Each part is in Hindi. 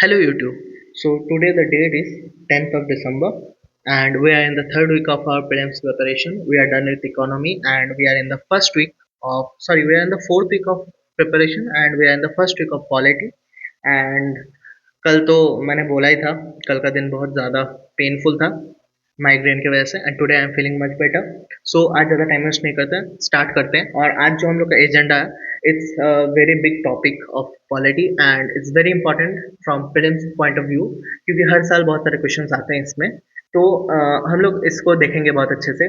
Hello YouTube. So today the date is 10th of December and we are in the third week of our prelims preparation. We are done with economy and we are in the first week of we are in the fourth week of preparation and we are in the first week of polity and कल तो मैंने बोला ही था कल का दिन बहुत ज़्यादा पेनफुल था माइग्रेन की वजह से and today I am feeling much better so आज ज़्यादा टाइम वेस्ट नहीं करते हैं स्टार्ट करते हैं और आज जो हम लोग का एजेंडा है it's a very big topic of polity and it's very important from prelims point of view क्योंकि हर साल बहुत सारे क्वेश्चंस आते हैं इसमें तो हम लोग इसको देखेंगे बहुत अच्छे से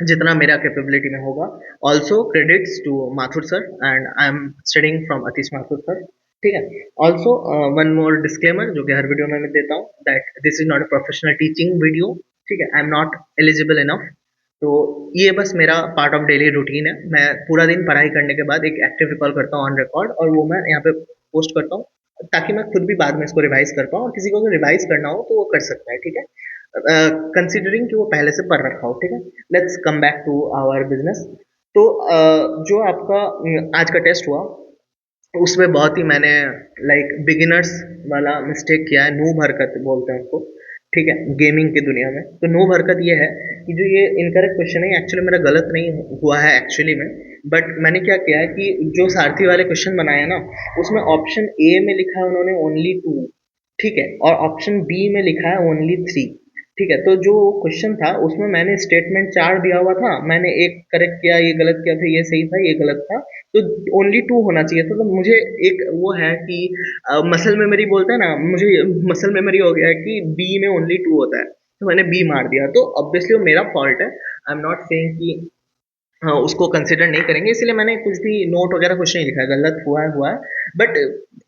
जितना मेरा कैपेबिलिटी में होगा also credits to Mathur sir and I am studying from Atish Mathur sir ठीक है ऑल्सो वन मोर डिस्क्लेमर जो कि हर वीडियो में मैं देता हूँ that this is not a professional teaching video ठीक है I am not eligible enough तो ये बस मेरा पार्ट ऑफ डेली रूटीन है मैं पूरा दिन पढ़ाई करने के बाद एक एक्टिव रिकॉल करता हूँ ऑन रिकॉर्ड और वो मैं यहाँ पे पोस्ट करता हूँ ताकि मैं खुद भी बाद में इसको रिवाइज कर पाऊँ और किसी को अगर रिवाइज करना हो तो वो कर सकता है ठीक है कंसिडरिंग कि वो पहले से पढ़ रखा हो ठीक है let's come back to our business तो जो आपका आज का टेस्ट हुआ उसमें बहुत ही मैंने बिगिनर्स वाला मिस्टेक किया है नूब हरकत बोलते हैं उसको ठीक है गेमिंग की दुनिया में तो नूब हरकत ये है कि जो ये इनकरेक्ट क्वेश्चन है एक्चुअली मेरा गलत नहीं हुआ है एक्चुअली में बट मैंने क्या किया है कि जो सारथी वाले क्वेश्चन बनाए हैं ना उसमें ऑप्शन ए में लिखा है उन्होंने ओनली टू ठीक है और ऑप्शन बी में लिखा है ओनली थ्री ठीक है तो जो क्वेश्चन था उसमें मैंने स्टेटमेंट चार दिया हुआ था मैंने एक करेक्ट किया ये गलत किया फिर ये सही था ये गलत था तो ओनली टू होना चाहिए था तो मुझे एक वो है कि मसल मेमोरी बोलते हैं ना मुझे मसल मेमोरी हो गया है कि बी में ओनली टू होता है तो मैंने बी मार दिया तो ऑब्वियसली वो मेरा फॉल्ट है आई एम नॉट सेइंग कि हाँ, उसको कंसिडर नहीं करेंगे इसलिए मैंने कुछ भी नोट वगैरह कुछ नहीं लिखा है गलत हुआ है बट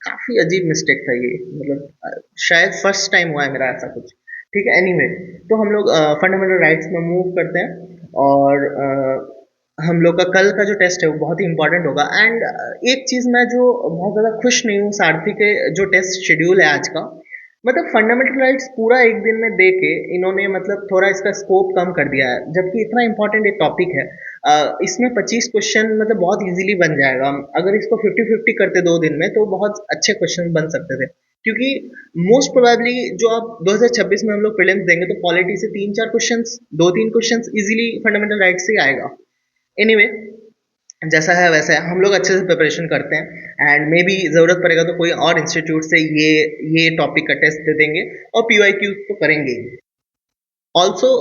काफ़ी अजीब मिस्टेक था ये मतलब शायद फर्स्ट टाइम हुआ है मेरा ऐसा कुछ ठीक है एनीवे तो हम लोग फंडामेंटल राइट्स में मूव करते हैं और हम लोग का कल का जो टेस्ट है वो बहुत ही इंपॉर्टेंट होगा एंड एक चीज़ मैं जो बहुत ज़्यादा खुश नहीं हूँ सारथी के जो टेस्ट शेड्यूल है आज का मतलब फंडामेंटल राइट्स पूरा एक दिन में दे के इन्होंने मतलब थोड़ा इसका स्कोप कम कर दिया है जबकि इतना इंपॉर्टेंट एक टॉपिक है इसमें 25 क्वेश्चन मतलब बहुत इजीली बन जाएगा अगर इसको 50-50 करते 2 दिन में तो बहुत अच्छे क्वेश्चन बन सकते थे क्योंकि मोस्ट प्रोबेबली जो आप 2026 में हम लोग प्रीलिम्स देंगे तो पॉलिटी से 3-4 questions 2-3 questions easily fundamental right से आएगा एनीवे जैसा है वैसा है हम लोग अच्छे से प्रिपरेशन करते हैं एंड मे बी ज़रूरत पड़ेगा तो कोई और इंस्टीट्यूट से ये टॉपिक का टेस्ट दे देंगे और पीवाईक्यू तो करेंगे ऑल्सो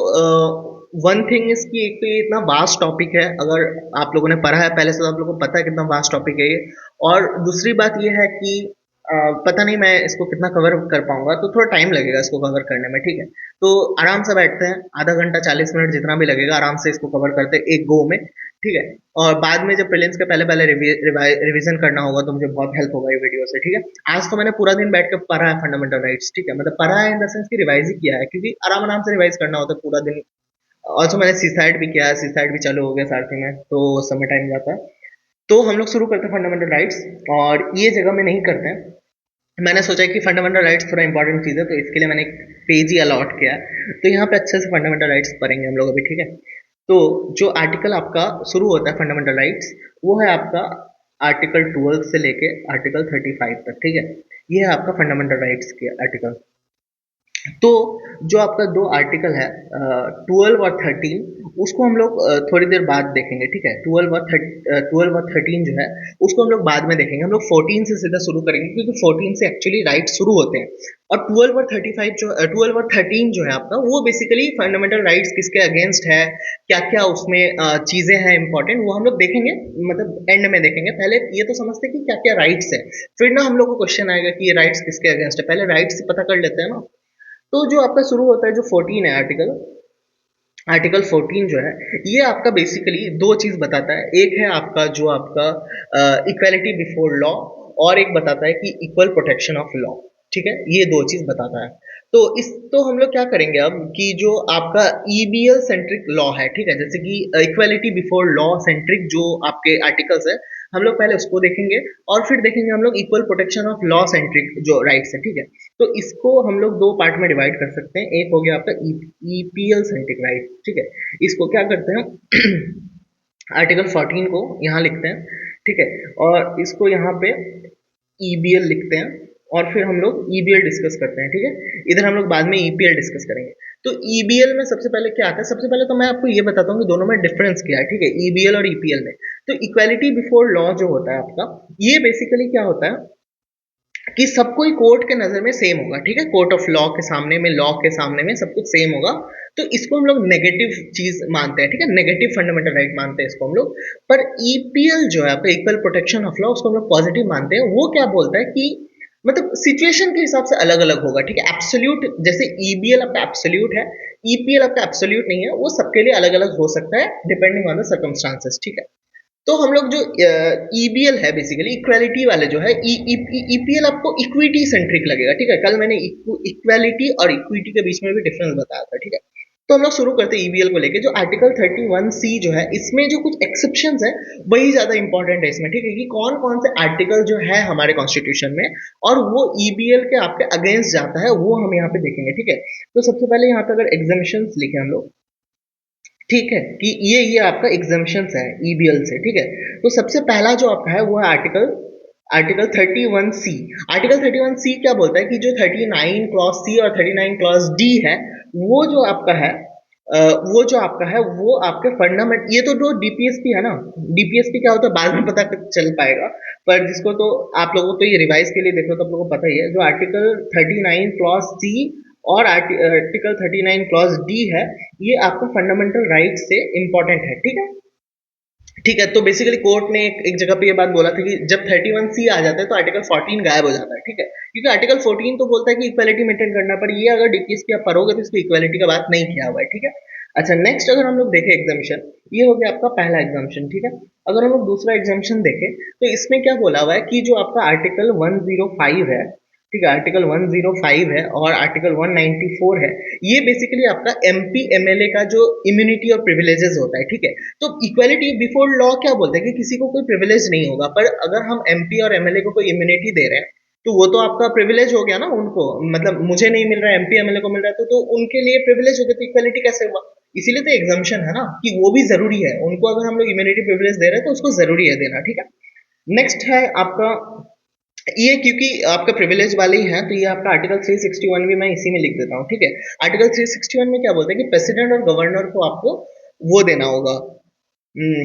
वन थिंग इज कि एक तो ये इतना वास्ट टॉपिक है अगर आप लोगों ने पढ़ा है पहले से तो आप लोगों को पता है कितना वास्ट टॉपिक है ये और दूसरी बात ये है कि पता नहीं मैं इसको कितना कवर कर पाऊंगा तो थोड़ा टाइम लगेगा इसको कवर करने में ठीक है तो आराम से बैठते हैं आधा घंटा 40 मिनट जितना भी लगेगा आराम से इसको कवर करते हैं एक गो में ठीक है और बाद में जब प्रीलिम्स के पहले पहले रिवीजन करना होगा तो मुझे बहुत हेल्प होगा ये वीडियो से ठीक है आज तो मैंने पूरा दिन बैठ कर पढ़ा है फंडामेंटल राइट्स ठीक है मतलब पढ़ा है इन द सेंस कि रिवाइज ही किया है क्योंकि आराम आराम से रिवाइज करना होता है पूरा दिन ऑल्सो मैंने सीसाइड भी किया है सीसाइड भी चालू हो गया सारथी में तो उस समय टाइम जाता है तो हम लोग शुरू करते हैं फंडामेंटल राइट्स और ये जगह में नहीं करते हैं मैंने सोचा कि फंडामेंटल राइट्स थोड़ा इंपॉर्टेंट चीज़ है तो इसके लिए मैंने एक पेज ही अलॉट किया है तो यहाँ पे अच्छे से फंडामेंटल राइट्स पढ़ेंगे हम लोग अभी ठीक है तो जो आर्टिकल आपका शुरू होता है फंडामेंटल राइट्स वो है आपका आर्टिकल 12 से लेके आर्टिकल 35 तक ठीक है ये है आपका फंडामेंटल राइट्स के आर्टिकल तो जो आपका दो आर्टिकल है 12 और 13 उसको हम लोग थोड़ी देर बाद देखेंगे ठीक है 12 और 13 जो है उसको हम लोग बाद में देखेंगे हम लोग 14 से सीधा शुरू करेंगे क्योंकि 14 से एक्चुअली राइट शुरू होते हैं और 12 और 13 जो है आपका वो बेसिकली फंडामेंटल राइट्स किसके अगेंस्ट है क्या क्या उसमें चीज़ें हैं इंपॉर्टेंट वो हम लोग देखेंगे मतलब एंड में देखेंगे पहले ये तो समझते हैं कि क्या क्या राइट्स है फिर ना हम लोग को क्वेश्चन आएगा कि ये राइट्स किसके अगेंस्ट है पहले राइट्स पता कर लेते हैं ना तो जो आपका शुरू होता है जो 14 है आर्टिकल आर्टिकल 14 जो है ये आपका बेसिकली दो चीज बताता है एक है आपका जो आपका इक्वालिटी बिफोर लॉ और एक बताता है कि इक्वल प्रोटेक्शन ऑफ लॉ ठीक है ये दो चीज बताता है तो इस तो हम लोग क्या करेंगे अब कि जो आपका ईबीएल सेंट्रिक लॉ है ठीक है जैसे कि इक्वालिटी बिफोर लॉ सेंट्रिक जो आपके आर्टिकल्स है हम लोग पहले उसको देखेंगे और फिर देखेंगे हम लोग equal protection of law centric जो राइट्स है ठीक है तो इसको हम लोग दो पार्ट में डिवाइड कर सकते हैं एक हो गया आपका ईपीएल सेंट्रिक राइट ठीक है इसको क्या करते हैं आर्टिकल 14 को यहाँ लिखते हैं ठीक है और इसको यहाँ पे ईबीएल लिखते हैं और फिर हम लोग ईबीएल डिस्कस करते हैं, ठीक है। इधर हम लोग बाद में ईपीएल डिस्कस करेंगे। तो ईबीएल में सबसे पहले क्या आता है, सबसे पहले तो मैं आपको ये बताता हूँ कि दोनों में डिफरेंस क्या है, ठीक है, ईबीएल और ईपीएल में। तो इक्वालिटी बिफोर लॉ जो होता है आपका, ये बेसिकली क्या होता है कि सब कोई कोर्ट के नजर में सेम होगा, ठीक है, कोर्ट ऑफ लॉ के सामने में, लॉ के सामने में सब कुछ सेम होगा। तो इसको हम लोग नेगेटिव चीज मानते हैं, ठीक है, नेगेटिव फंडामेंटल राइट मानते हैं इसको हम लोग। पर ईपीएल जो है आपका, इक्वल प्रोटेक्शन ऑफ लॉ, उसको हम लोग पॉजिटिव मानते हैं। वो क्या बोलता है कि मतलब सिचुएशन के हिसाब से अलग अलग होगा, ठीक है। एब्सोल्यूट जैसे ईबीएल आपका एब्सोल्यूट है, ईपीएल आपका एब्सोल्यूट नहीं है, वो सबके लिए अलग अलग हो सकता है डिपेंडिंग ऑन द सर्कमस्टांसेस, ठीक है। तो हम लोग जो ईबीएल है बेसिकली इक्वालिटी वाले जो है, ईपीएल आपको इक्विटी सेंट्रिक लगेगा, ठीक है। कल मैंने इक्वालिटी और इक्विटी के बीच में भी डिफरेंस बताया था, ठीक है। तो हम लोग शुरू करते हैं ईबीएल को लेके। जो आर्टिकल 31C जो है, इसमें जो कुछ एक्सेप्शंस है वही ज्यादा इंपॉर्टेंट है इसमें, ठीक है, कि कौन कौन से आर्टिकल जो है हमारे कॉन्स्टिट्यूशन में और वो ईबीएल के आपके अगेंस्ट जाता है, वो हम यहाँ पे देखेंगे, ठीक है। तो सबसे पहले यहाँ पे अगर एग्जामिशंस लिखे हम लोग, ठीक है, कि ये आपका एग्जाम्पशंस है ईबीएल से, ठीक है। तो सबसे पहला जो आपका है वो है article article 31C। Article 31C क्या बोलता है कि जो 39 क्लॉज सी और 39 क्लॉज डी है, वो जो आपका है वो जो आपका है वो आपके फंडामेंट, ये तो जो डीपीएसपी है ना, डीपीएसपी क्या होता है बाद में पता चल पाएगा, पर जिसको तो आप लोगों को तो ये रिवाइज के लिए देख लो तो आप लोगों को पता ही है। जो आर्टिकल 39 क्लॉज सी और आर्टिकल 39 क्लॉज डी है, ये आपको फंडामेंटल राइट से इंपॉर्टेंट है, ठीक है। ठीक है, तो बेसिकली कोर्ट ने एक जगह पे ये बात बोला था कि जब 31C आ जाता है तो आर्टिकल 14 गायब हो जाता है, ठीक है, क्योंकि आर्टिकल 14 तो बोलता है कि इक्वालिटी मेंटेन करना, पर ये अगर डीपीएसपी आप पढ़ोगे तो इसको इक्वालिटी का बात नहीं किया हुआ है, ठीक है। अच्छा, नेक्स्ट अगर हम लोग देखें एग्जामिशन, ये हो गया आपका पहला एग्जामिशन, ठीक है। अगर हम लोग दूसरा एग्जामिशन देखें तो इसमें क्या बोला हुआ है कि जो आपका आर्टिकल 105 है, ठीक है, आर्टिकल 105 है और आर्टिकल 194 है, ये बेसिकली आपका एमपी एमएलए का जो इम्यूनिटी और प्रिविलेजेस होता है, ठीक है। तो इक्वालिटी बिफोर लॉ क्या बोलते हैं कि किसी को कोई प्रिविलेज नहीं होगा, पर अगर हम एमपी और एमएलए को कोई इम्यूनिटी दे रहे हैं तो वो तो आपका प्रिविलेज हो गया ना उनको, मतलब मुझे नहीं मिल रहा है, एमपी एमएलए को मिल रहा है, तो उनके लिए प्रिविलेज हो गया, तो इक्वालिटी कैसे हुआ? इसीलिए तो एग्जाम्पशन है ना, कि वो भी जरूरी है, उनको अगर हम लोग इम्यूनिटी प्रिविलेज दे रहे हैं तो उसको जरूरी है देना, ठीक है। नेक्स्ट है आपका ये, क्योंकि आपका प्रिविलेज वाले ही हैं तो ये आपका आर्टिकल 361 भी मैं इसी में लिख देता हूँ, ठीक है। आर्टिकल 361 में क्या बोलते हैं कि प्रेसिडेंट और गवर्नर को आपको वो देना होगा,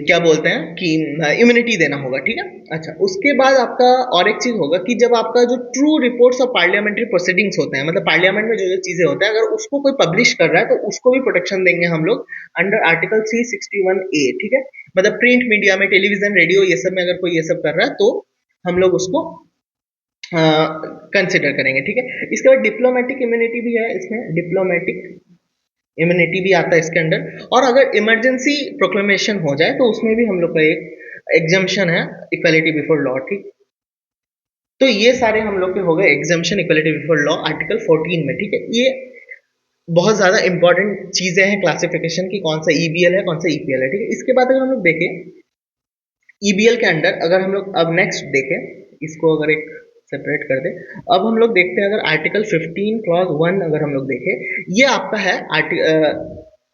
क्या बोलते हैं कि इम्यूनिटी देना होगा, ठीक है। अच्छा, उसके बाद आपका और एक चीज होगा कि जब आपका जो true reports of parliamentary proceedings होते हैं, मतलब पार्लियामेंट में जो जो चीजें होते हैं, अगर उसको कोई पब्लिश कर रहा है तो उसको भी प्रोटेक्शन देंगे हम लोग अंडर आर्टिकल 361A, ठीक है। मतलब प्रिंट मीडिया में, टेलीविजन, रेडियो, ये सब में अगर कोई ये सब कर रहा है तो हम लोग उसको कंसिडर करेंगे, ठीक है। इसके बाद डिप्लोमेटिक इम्यूनिटी भी है इसमें, डिप्लोमेटिक इम्यूनिटी भी आता है इसके अंडर। और अगर इमरजेंसी प्रोक्लेमेशन हो जाए तो उसमें भी हम लोग का एक एग्जाम्पशन है, इक्वालिटी बिफोर लॉ, ठीक। तो ये सारे हम लोग के हो गए exemption equality before law article 14 में, ठीक है। ये बहुत ज्यादा इंपॉर्टेंट चीजें हैं क्लासिफिकेशन की, कौन सा ईबीएल है कौन सा ईपीएल है, ठीक है। इसके बाद अगर हम लोग देखें ईबीएल के अंडर, अगर हम लोग अब नेक्स्ट देखें, इसको अगर एक सेपरेट कर दे, अब हम लोग देखते हैं अगर आर्टिकल 15 क्लॉज 1 अगर हम लोग देखें, ये आपका है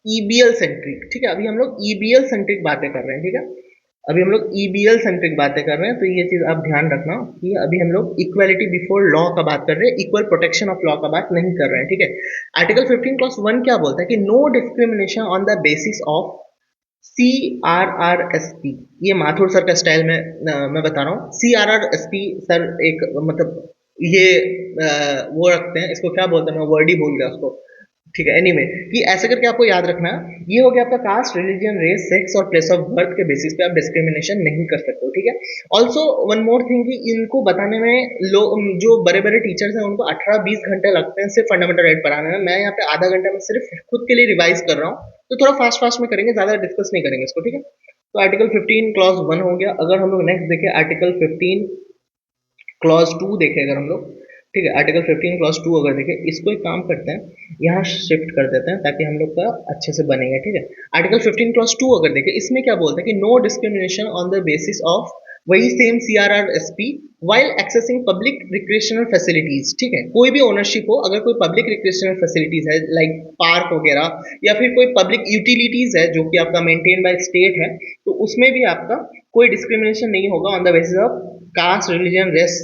ईबीएल सेंट्रिक, ठीक है। अभी हम लोग ईबीएल सेंट्रिक बातें कर रहे हैं, ठीक है। अभी हम लोग ईबीएल सेंट्रिक बातें कर रहे हैं, तो ये चीज आप ध्यान रखना कि अभी हम लोग इक्वालिटी बिफोर लॉ का बात कर रहे हैं, इक्वल प्रोटेक्शन ऑफ लॉ का बात नहीं कर रहे हैं, ठीक है। आर्टिकल 15 क्लॉज 1 क्या बोलता है कि no discrimination on the basis of CRRSP। ये माथुर सर का स्टाइल में मैं बता रहा हूँ। CRRSP सर एक मतलब ये वो रखते हैं, इसको क्या बोलते हैं, मैं वर्ड ही भूल गया उसको, ठीक है। एनीवे, कि ऐसे करके आपको याद रखना है। ये हो गया आपका कास्ट, रिलीजन, रेस, सेक्स और प्लेस ऑफ बर्थ के बेसिस पे आप डिस्क्रिमिनेशन नहीं कर सकते हो, ठीक है। ऑल्सो वन मोर थिंग कि इनको बताने में लोग जो बड़े बड़े टीचर्स हैं उनको 18-20 घंटे लगते हैं सिर्फ फंडामेंटल राइट पढ़ाने में, मैं यहाँ पे आधा घंटा में सिर्फ खुद के लिए रिवाइज कर रहा हूँ, तो थोड़ा फास्ट फास्ट में करेंगे, ज्यादा डिस्कस नहीं करेंगे इसको, ठीक है। तो आर्टिकल 15 क्लॉज 1 हो गया। अगर हम लोग नेक्स्ट देखें आर्टिकल 15 क्लॉज 2 देखें अगर हम लोग, ठीक है, आर्टिकल 15 क्लॉज 2 अगर देखें, इसको एक काम करते हैं, यहाँ शिफ्ट कर देते हैं ताकि हम लोग का अच्छे से बनेगा, ठीक है। आर्टिकल 15 क्लॉज 2 अगर देखें, इसमें क्या बोलते हैं कि no discrimination on the basis of, वही same CRRSP, while accessing public recreational facilities, ठीक है। कोई भी ओनरशिप हो, अगर कोई पब्लिक रिक्रिएशनल फैसिलिटीज है लाइक पार्क वगैरह, या फिर कोई पब्लिक यूटिलिटीज है जो कि आपका मेंटेन बाय स्टेट है, तो उसमें भी आपका कोई डिस्क्रिमिनेशन नहीं होगा on the basis of caste, religion, race,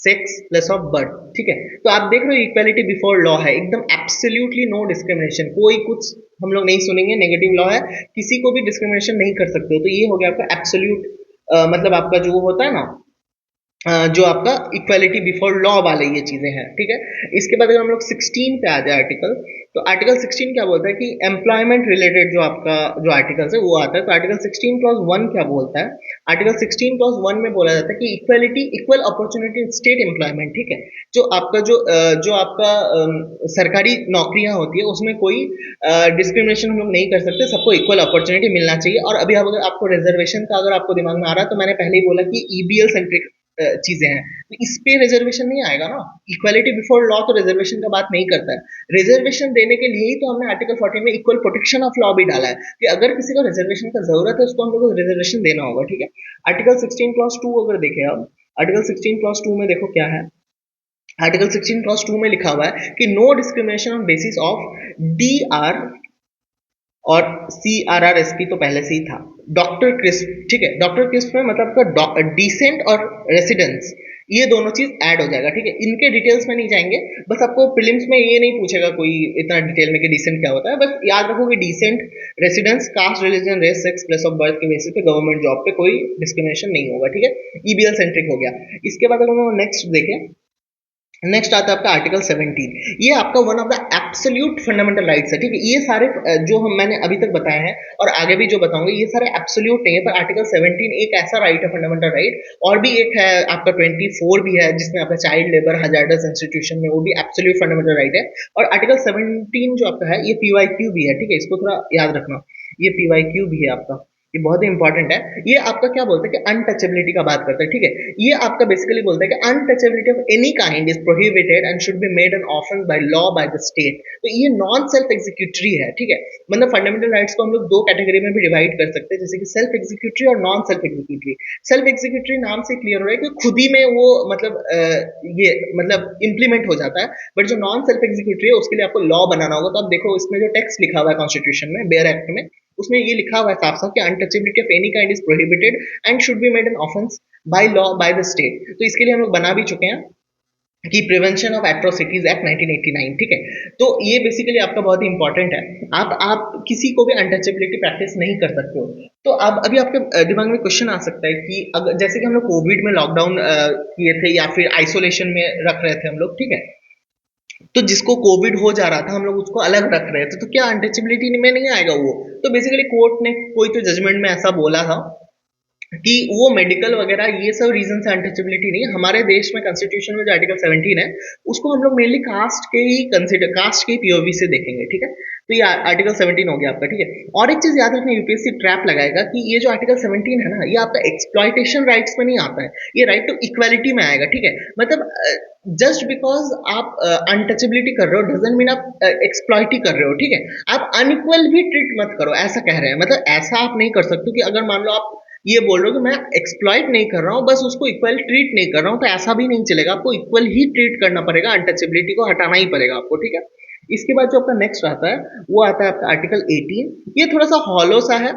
sex, place of birth, ठीक है। तो आप देख रहे हो इक्वालिटी बिफोर लॉ है, एकदम एब्सोल्युटली नो डिस्क्रिमिनेशन, कोई कुछ हम लोग नहीं सुनेंगे, नेगेटिव लॉ है, किसी को भी डिस्क्रिमिनेशन नहीं कर सकते हो। तो ये हो गया आपका एब्सोल्यूट, मतलब आपका जो होता है ना, जो आपका इक्वालिटी बिफोर लॉ वाले ये चीजें हैं, ठीक है। इसके बाद अगर हम लोग 16 पे आ जाए आर्टिकल, तो आर्टिकल 16 क्या बोलता है कि एम्प्लॉयमेंट रिलेटेड जो आपका जो आर्टिकल्स है वो आता है। तो आर्टिकल 16 क्लॉज 1 क्या बोलता है, आर्टिकल 16 क्लॉज 1 में बोला जाता है कि equality, equal opportunity in state employment, ठीक है। जो आपका जो आपका सरकारी नौकरियां होती है उसमें कोई डिस्क्रिमिनेशन हम लोग नहीं कर सकते, सबको इक्वल अपॉर्चुनिटी मिलना चाहिए। और अभी अगर आपको रिजर्वेशन का अगर आपको दिमाग में आ रहा है, तो मैंने पहले ही बोला कि ईबीएल सेंट्रिक चीजें हैं, तो इस पे रिजर्वेशन नहीं आएगा ना। इक्वालिटी बिफोर लॉ तो रिजर्वेशन का बात नहीं करता है। रिजर्वेशन देने के लिए ही तो हमने आर्टिकल 14 में इक्वल प्रोटेक्शन ऑफ लॉ भी डाला है, कि अगर किसी को रिजर्वेशन का जरूरत है उसको हम लोग को रिजर्वेशन देना होगा, ठीक है। आर्टिकल 16 क्लॉज 2 अगर देखें आप, आर्टिकल 16 क्लॉज 2 में देखो क्या है। आर्टिकल 16 क्लॉज 2 में लिखा हुआ है कि no discrimination on basis of D R और CRRSP तो पहले से ही था। डॉक्टर क्रिस्प, ठीक है, डॉक्टर क्रिस्प में मतलब आपका डिसेंट और रेसिडेंस, ये दोनों चीज ऐड हो जाएगा, ठीक है। इनके डिटेल्स में नहीं जाएंगे, बस आपको प्रीलिम्स में ये नहीं पूछेगा कोई इतना डिटेल में कि डिसेंट क्या होता है, बस याद रखो कि descent, residence, caste, religion, race, sex, place of birth के बेसिस पे गवर्नमेंट जॉब पे कोई डिस्क्रिमिनेशन नहीं होगा, ठीक है। ईबीएल सेंट्रिक हो गया। इसके बाद अगर हम नेक्स्ट देखें, नेक्स्ट आता है आपका आर्टिकल 17, ये आपका one of the absolute fundamental rights है, ठीक है। ये सारे जो हम मैंने अभी तक बताए हैं और आगे भी जो बताऊंगे ये सारे एब्सोल्यूट नहीं है, पर आर्टिकल 17 एक ऐसा राइट है, फंडामेंटल राइट। और भी एक है आपका 24 भी है, जिसमें आपका चाइल्ड लेबर हजार्डस इंस्टीट्यूशन में, वो भी एब्सोल्यूट फंडामेंटल राइट है। और आर्टिकल 17 जो आपका है ये पीवाईक्यू भी है, ठीक है, इसको थोड़ा याद रखना, ये पीवाईक्यू भी है आपका, ये बहुत ही इंपॉर्टेंट है। ये आपका क्या बोलता है कि अनटचेबिलिटी का बात करता है, ठीक है। ये आपका बेसिकली बोलता है कि untouchability of any kind is prohibited and should be made an offence by law by the state. तो ये नॉन सेल्फ एग्जीक्यूटरी है, ठीक है। मतलब फंडामेंटल राइट्स को हम लोग दो कैटेगरी में भी डिवाइड कर सकते हैं, जैसे कि सेल्फ एग्जीक्यूटरी और non self executory. Self executory नाम से क्लियर हो रहा है कि खुद ही में वो मतलब ये मतलब इंप्लीमेंट हो जाता है, बट जो नॉन सेल्फ एग्जीक्यूटरी है उसके लिए आपको लॉ बनाना होगा। तो आप देखो इसमें जो टेक्स्ट लिखा हुआ है कॉन्स्टिट्यूशन में, बेयर एक्ट में, उसमें ये लिखा हुआ है साफ साफ कि untouchability of any kind is prohibited and should be made an offence by law by the state. तो इसके लिए हम लोग बना भी चुके हैं कि प्रिवेंशन ऑफ एट्रोसिटीज एक्ट 1989, ठीक है। तो ये बेसिकली आपका बहुत ही इंपॉर्टेंट है। आप किसी को भी अनटचेबिलिटी प्रैक्टिस नहीं कर सकते हो। तो अब अभी आपके दिमाग में क्वेश्चन आ सकता है कि अगर जैसे कि हम लोग कोविड में लॉकडाउन किए थे या फिर आइसोलेशन में रख रहे थे हम लोग, ठीक है, तो जिसको कोविड हो जा रहा था हम लोग उसको अलग रख रहे थे, तो क्या अनटचेबिलिटी में नहीं आएगा वो? तो बेसिकली कोर्ट ने कोई तो जजमेंट में ऐसा बोला था कि वो मेडिकल वगैरह ये सब रीजन से अनटचेबिलिटी नहीं है। हमारे देश में कॉन्स्टिट्यूशन में जो आर्टिकल 17 है उसको हम लोग मेनली कास्ट के ही कंसिडर, कास्ट के पीओवी से देखेंगे, ठीक है। तो ये आर्टिकल 17 हो गया आपका, ठीक है। और एक चीज याद रखना, यूपीएससी ट्रैप लगाएगा कि ये जो आर्टिकल 17 है ना, ये आपका एक्सप्लॉयटेशन राइट्स में नहीं आता है, ये राइट टू इक्वालिटी में आएगा, ठीक है। मतलब जस्ट बिकॉज आप अनटचेबिलिटी कर रहे हो डजंट मीन आप एक्सप्लॉइट ही कर रहे हो, ठीक है। आप अनइक्वल भी ट्रीट मत करो, ऐसा कह रहे हैं। मतलब ऐसा आप नहीं कर सकते कि अगर मान लो आप ये बोल रहे हो कि मैं एक्सप्लॉइट नहीं कर रहा हूँ, बस उसको इक्वल ट्रीट नहीं कर रहा हूँ, तो ऐसा भी नहीं चलेगा। आपको इक्वल ही ट्रीट करना पड़ेगा, अनटचेबिलिटी को हटाना ही पड़ेगा आपको, ठीक है। इसके बाद जो आपका नेक्स्ट आता है वो आता है आपका आर्टिकल 18। ये थोड़ा सा हॉलो सा है,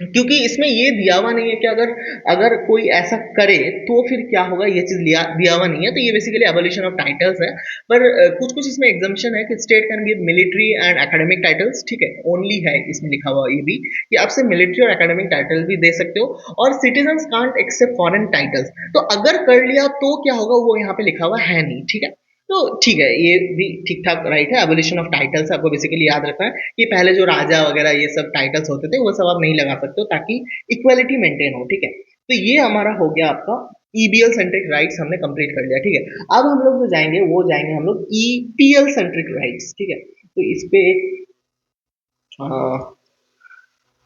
क्योंकि इसमें ये दिया हुआ नहीं है कि अगर अगर कोई ऐसा करे तो फिर क्या होगा, ये चीज दिया हुआ नहीं है। तो ये बेसिकली एबोलिशन ऑफ टाइटल्स है, पर कुछ कुछ इसमें एग्जाम्पशन है कि state can give military and academic titles, ठीक है, ओनली है इसमें लिखा हुआ ये भी कि आपसे मिलिट्री और एकेडमिक टाइटल भी दे सकते हो, और citizen can't accept foreign titles. तो अगर कर लिया तो क्या होगा, वो यहाँ पे लिखा हुआ है नहीं, ठीक है। तो ठीक है, ये भी ठीक ठाक राइट है। एबोलिशन ऑफ टाइटल्स आपको बेसिकली याद रखना है कि पहले जो राजा वगैरह ये सब टाइटल्स होते थे वो सब आप नहीं लगा सकते हो, ताकि इक्वालिटी मेंटेन हो, ठीक है। तो ये हमारा हो गया आपका ईबीएल सेंट्रिक राइट्स हमने कंप्लीट कर लिया, ठीक है। अब हम लोग जो जाएंगे वो जाएंगे हम लोग ईपीएल सेंट्रिक राइट्स, ठीक है। तो इस पे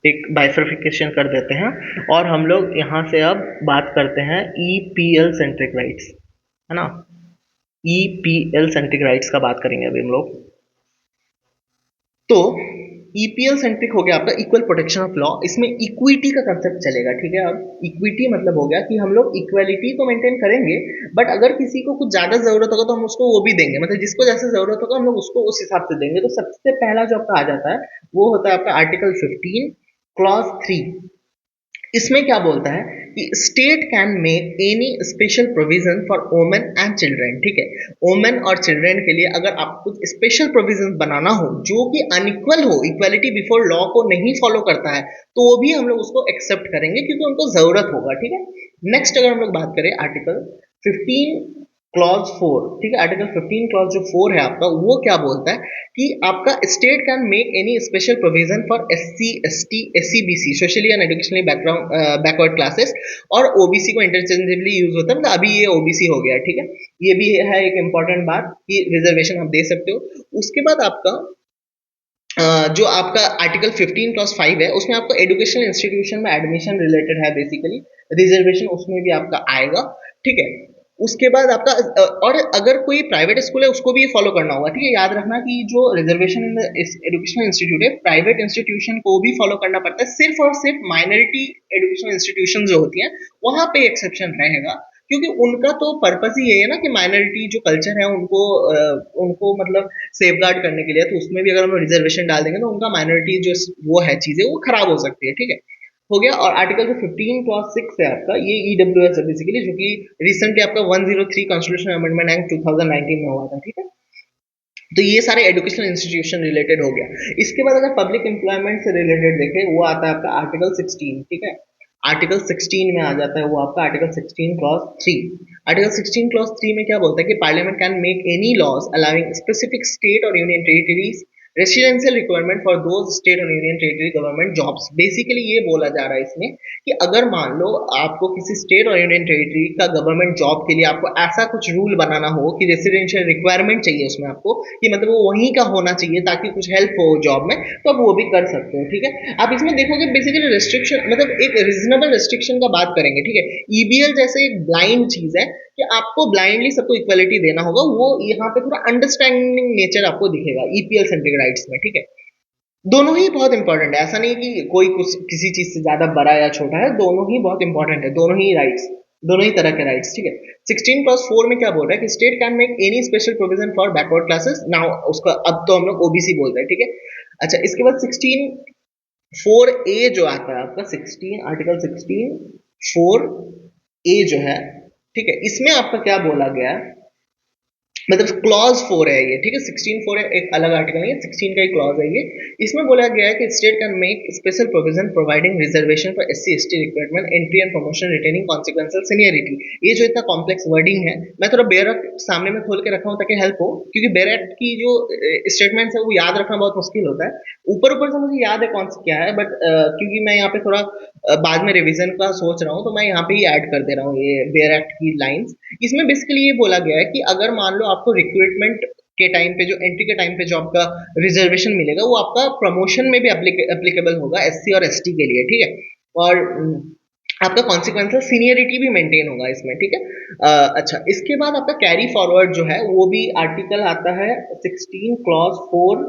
एक बाइफर्फिकेशन कर देते हैं और हम लोग यहाँ से अब बात करते हैं ईपीएल सेंट्रिक राइट्स, है ना। ईपीएल सेंट्रिक राइट्स का बात करेंगे अभी हम लोग। तो ईपीएल सेंट्रिक हो गया आपका इक्वल प्रोटेक्शन ऑफ लॉ। इसमें इक्विटी का कंसेप्ट चलेगा, ठीक है। अब इक्विटी मतलब हो गया कि हम लोग इक्वालिटी तो मेंटेन करेंगे, बट अगर किसी को कुछ ज्यादा जरूरत होगा तो हम उसको वो भी देंगे, मतलब जिसको जैसे जरूरत होगा हम लोग उसको उस हिसाब से देंगे। तो सबसे पहला जो आपका आ जाता है वो होता है आपका आर्टिकल 15 क्लॉज 3। इसमें क्या बोलता है कि state can make any special provision for women and children, ठीक है। वुमेन और चिल्ड्रन के लिए अगर आपको कुछ स्पेशल प्रोविजन बनाना हो जो कि अनइक्वल हो, इक्वालिटी बिफोर लॉ को नहीं फॉलो करता है, तो वो भी हम लोग उसको एक्सेप्ट करेंगे क्योंकि उनको जरूरत होगा, ठीक है। नेक्स्ट अगर हम लोग बात करें आर्टिकल 15 क्लॉज 4, ठीक है, आर्टिकल 15 क्लॉज जो 4 है आपका, वो क्या बोलता है कि आपका state can make any special provision for SC, ST, SC, BC, socially and educationally backward classes, और ओबीसी को इंटरचेंजेबली यूज होता है, मतलब अभी ये ओबीसी हो गया, ठीक है। ये भी है एक इंपॉर्टेंट बात कि रिजर्वेशन आप दे सकते हो। उसके बाद आपका जो आपका आर्टिकल 15 क्लॉज 5 है, उसमें आपको एजुकेशनल इंस्टीट्यूशन में एडमिशन रिलेटेड है, बेसिकली रिजर्वेशन उसमें भी आपका आएगा, ठीक है। उसके बाद आपका और अगर कोई प्राइवेट स्कूल है उसको भी ये फॉलो करना होगा, ठीक है। याद रखना कि जो रिजर्वेशन इन एजुकेशनल इंस्टीट्यूट है, प्राइवेट इंस्टीट्यूशन को भी फॉलो करना पड़ता है, सिर्फ और सिर्फ माइनॉरिटी एजुकेशनल इंस्टीट्यूशन जो होती हैं वहां पे एक्सेप्शन रहेगा, क्योंकि उनका तो पर्पस ही यही है ना कि माइनॉरिटी जो कल्चर है उनको मतलब सेफ गार्ड करने के लिए। तो उसमें भी अगर हम रिजर्वेशन डाल देंगे तो उनका माइनॉरिटी जो वो है चीजें वो खराब हो सकती है, ठीक है। हो गया। और आर्टिकल जो 15 क्लॉज 6 है आपका, ये ईडब्ल्यूएस है बेसिकली, जो कि रिसेंटली आपका 103 कॉन्स्टिट्यूशन अमेंडमेंट एक्ट 2019 में हुआ था, ठीक है। तो ये सारे एजुकेशनल इंस्टीट्यूशन रिलेटेड हो गया। इसके बाद अगर पब्लिक एम्प्लॉयमेंट से रिलेटेड देखें, वो आता है आपका आर्टिकल 16, ठीक है। आर्टिकल 16 में आ जाता है वो आपका आर्टिकल 16 क्लॉज 3। आर्टिकल 16 क्लॉज 3 में क्या बोलता है कि parliament can make any laws allowing specific state और union territories residential requirement for those state और union territory government jobs. Basically ये बोला जा रहा है इसमें कि अगर मान लो आपको किसी स्टेट और यूनियन टेरिटरी का गवर्नमेंट जॉब के लिए आपको ऐसा कुछ रूल बनाना हो कि रेसिडेंशियल रिक्वायरमेंट चाहिए उसमें आपको, कि मतलब वो वहीं का होना चाहिए ताकि कुछ हेल्प हो जॉब में, तो आप वो भी कर सकते हो, ठीक है। आप इसमें देखोगे बेसिकली रिस्ट्रिक्शन, मतलब एक रीजनेबल रिस्ट्रिक्शन का बात करेंगे, ठीक है। ईबीएल जैसे एक ब्लाइंड चीज है कि आपको ब्लाइंडली सबको इक्वलिटी देना होगा, वो यहाँ पे थोड़ा अंडरस्टैंडिंग नेचर आपको दिखेगा ईपीएल सेंट्रिक राइट्स में, ठीक है। दोनों ही बहुत इंपॉर्टेंट है, ऐसा नहीं कि कोई कुछ किसी चीज से ज्यादा बड़ा या छोटा है, दोनों ही बहुत इंपॉर्टेंट है, दोनों ही राइट्स, दोनों ही तरह के राइट्स, ठीक है। 16 प्लस 4 में क्या बोल रहा है कि state can make any special provision for backward classes, now उसका अब तो हम लोग ओबीसी बोलते हैं, ठीक है। अच्छा, इसके बाद 16 4 ए जो आता है आपका, 16 आर्टिकल 16 4 ए जो है, ठीक है, इसमें आपका क्या बोला गया है, मतलब क्लॉज 4 है ये, ठीक है। 16 4 है, एक अलग आर्टिकल नहीं है, 16 का ही क्लॉज है ये। इसमें बोला गया है कि state can make special provision providing reservation for SC ST recruitment, entry and promotion, retaining consequential seniority. ये जो इतना कॉम्प्लेक्स वर्डिंग है, मैं थोड़ा बेयर सामने में खोल के रखा हूँ ताकि हेल्प हो, क्योंकि बेयर की जो स्टेटमेंट्स है वो याद रखना बहुत मुश्किल होता है। ऊपर ऊपर से मुझे याद है कौन सा क्या है, बट क्योंकि मैं यहाँ पे थोड़ा बाद में रिवीजन का सोच रहा हूँ, तो मैं यहाँ पे ही ऐड कर दे रहा हूँ ये बेयर एक्ट की लाइंस। इसमें बेसिकली ये बोला गया है कि अगर मान लो आपको रिक्रूटमेंट के टाइम पे, जो एंट्री के टाइम पे जो आपका रिजर्वेशन मिलेगा, वो आपका प्रमोशन में भी एप्लीकेबल होगा एससी और एसटी के लिए, ठीक है। और आपका कॉन्सिक्वेंशियल सीनियरिटी भी मेंटेन होगा इसमें, ठीक है। अच्छा, इसके बाद आपका कैरी फॉरवर्ड जो है वो भी आर्टिकल आता है 16 क्लॉज 4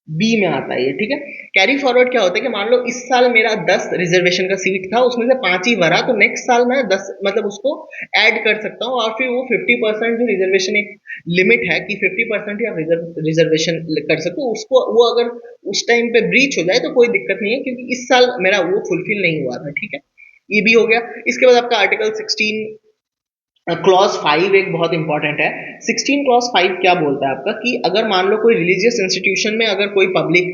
बी में आता है ये, ठीक है। कैरी फॉरवर्ड क्या होता है कि मान लो इस साल मेरा 10 रिजर्वेशन का सीट था, उसमें से 5 ही भरा, तो नेक्स्ट साल मैं 10 मतलब उसको ऐड कर सकता हूँ, और फिर वो 50% जो रिजर्वेशन एक लिमिट है कि 50% ही आप रिजर्वेशन कर सकते हो, उसको वो अगर उस टाइम पे ब्रीच हो जाए तो कोई दिक्कत नहीं है, क्योंकि इस साल मेरा वो फुलफिल नहीं हुआ था, ठीक है। ये भी हो गया। इसके बाद आपका आर्टिकल 16 क्लॉज 5 एक बहुत इंपॉर्टेंट है। 16 क्लॉज 5 क्या बोलता है आपका कि अगर मान लो कोई रिलीजियस इंस्टीट्यूशन में अगर कोई पब्लिक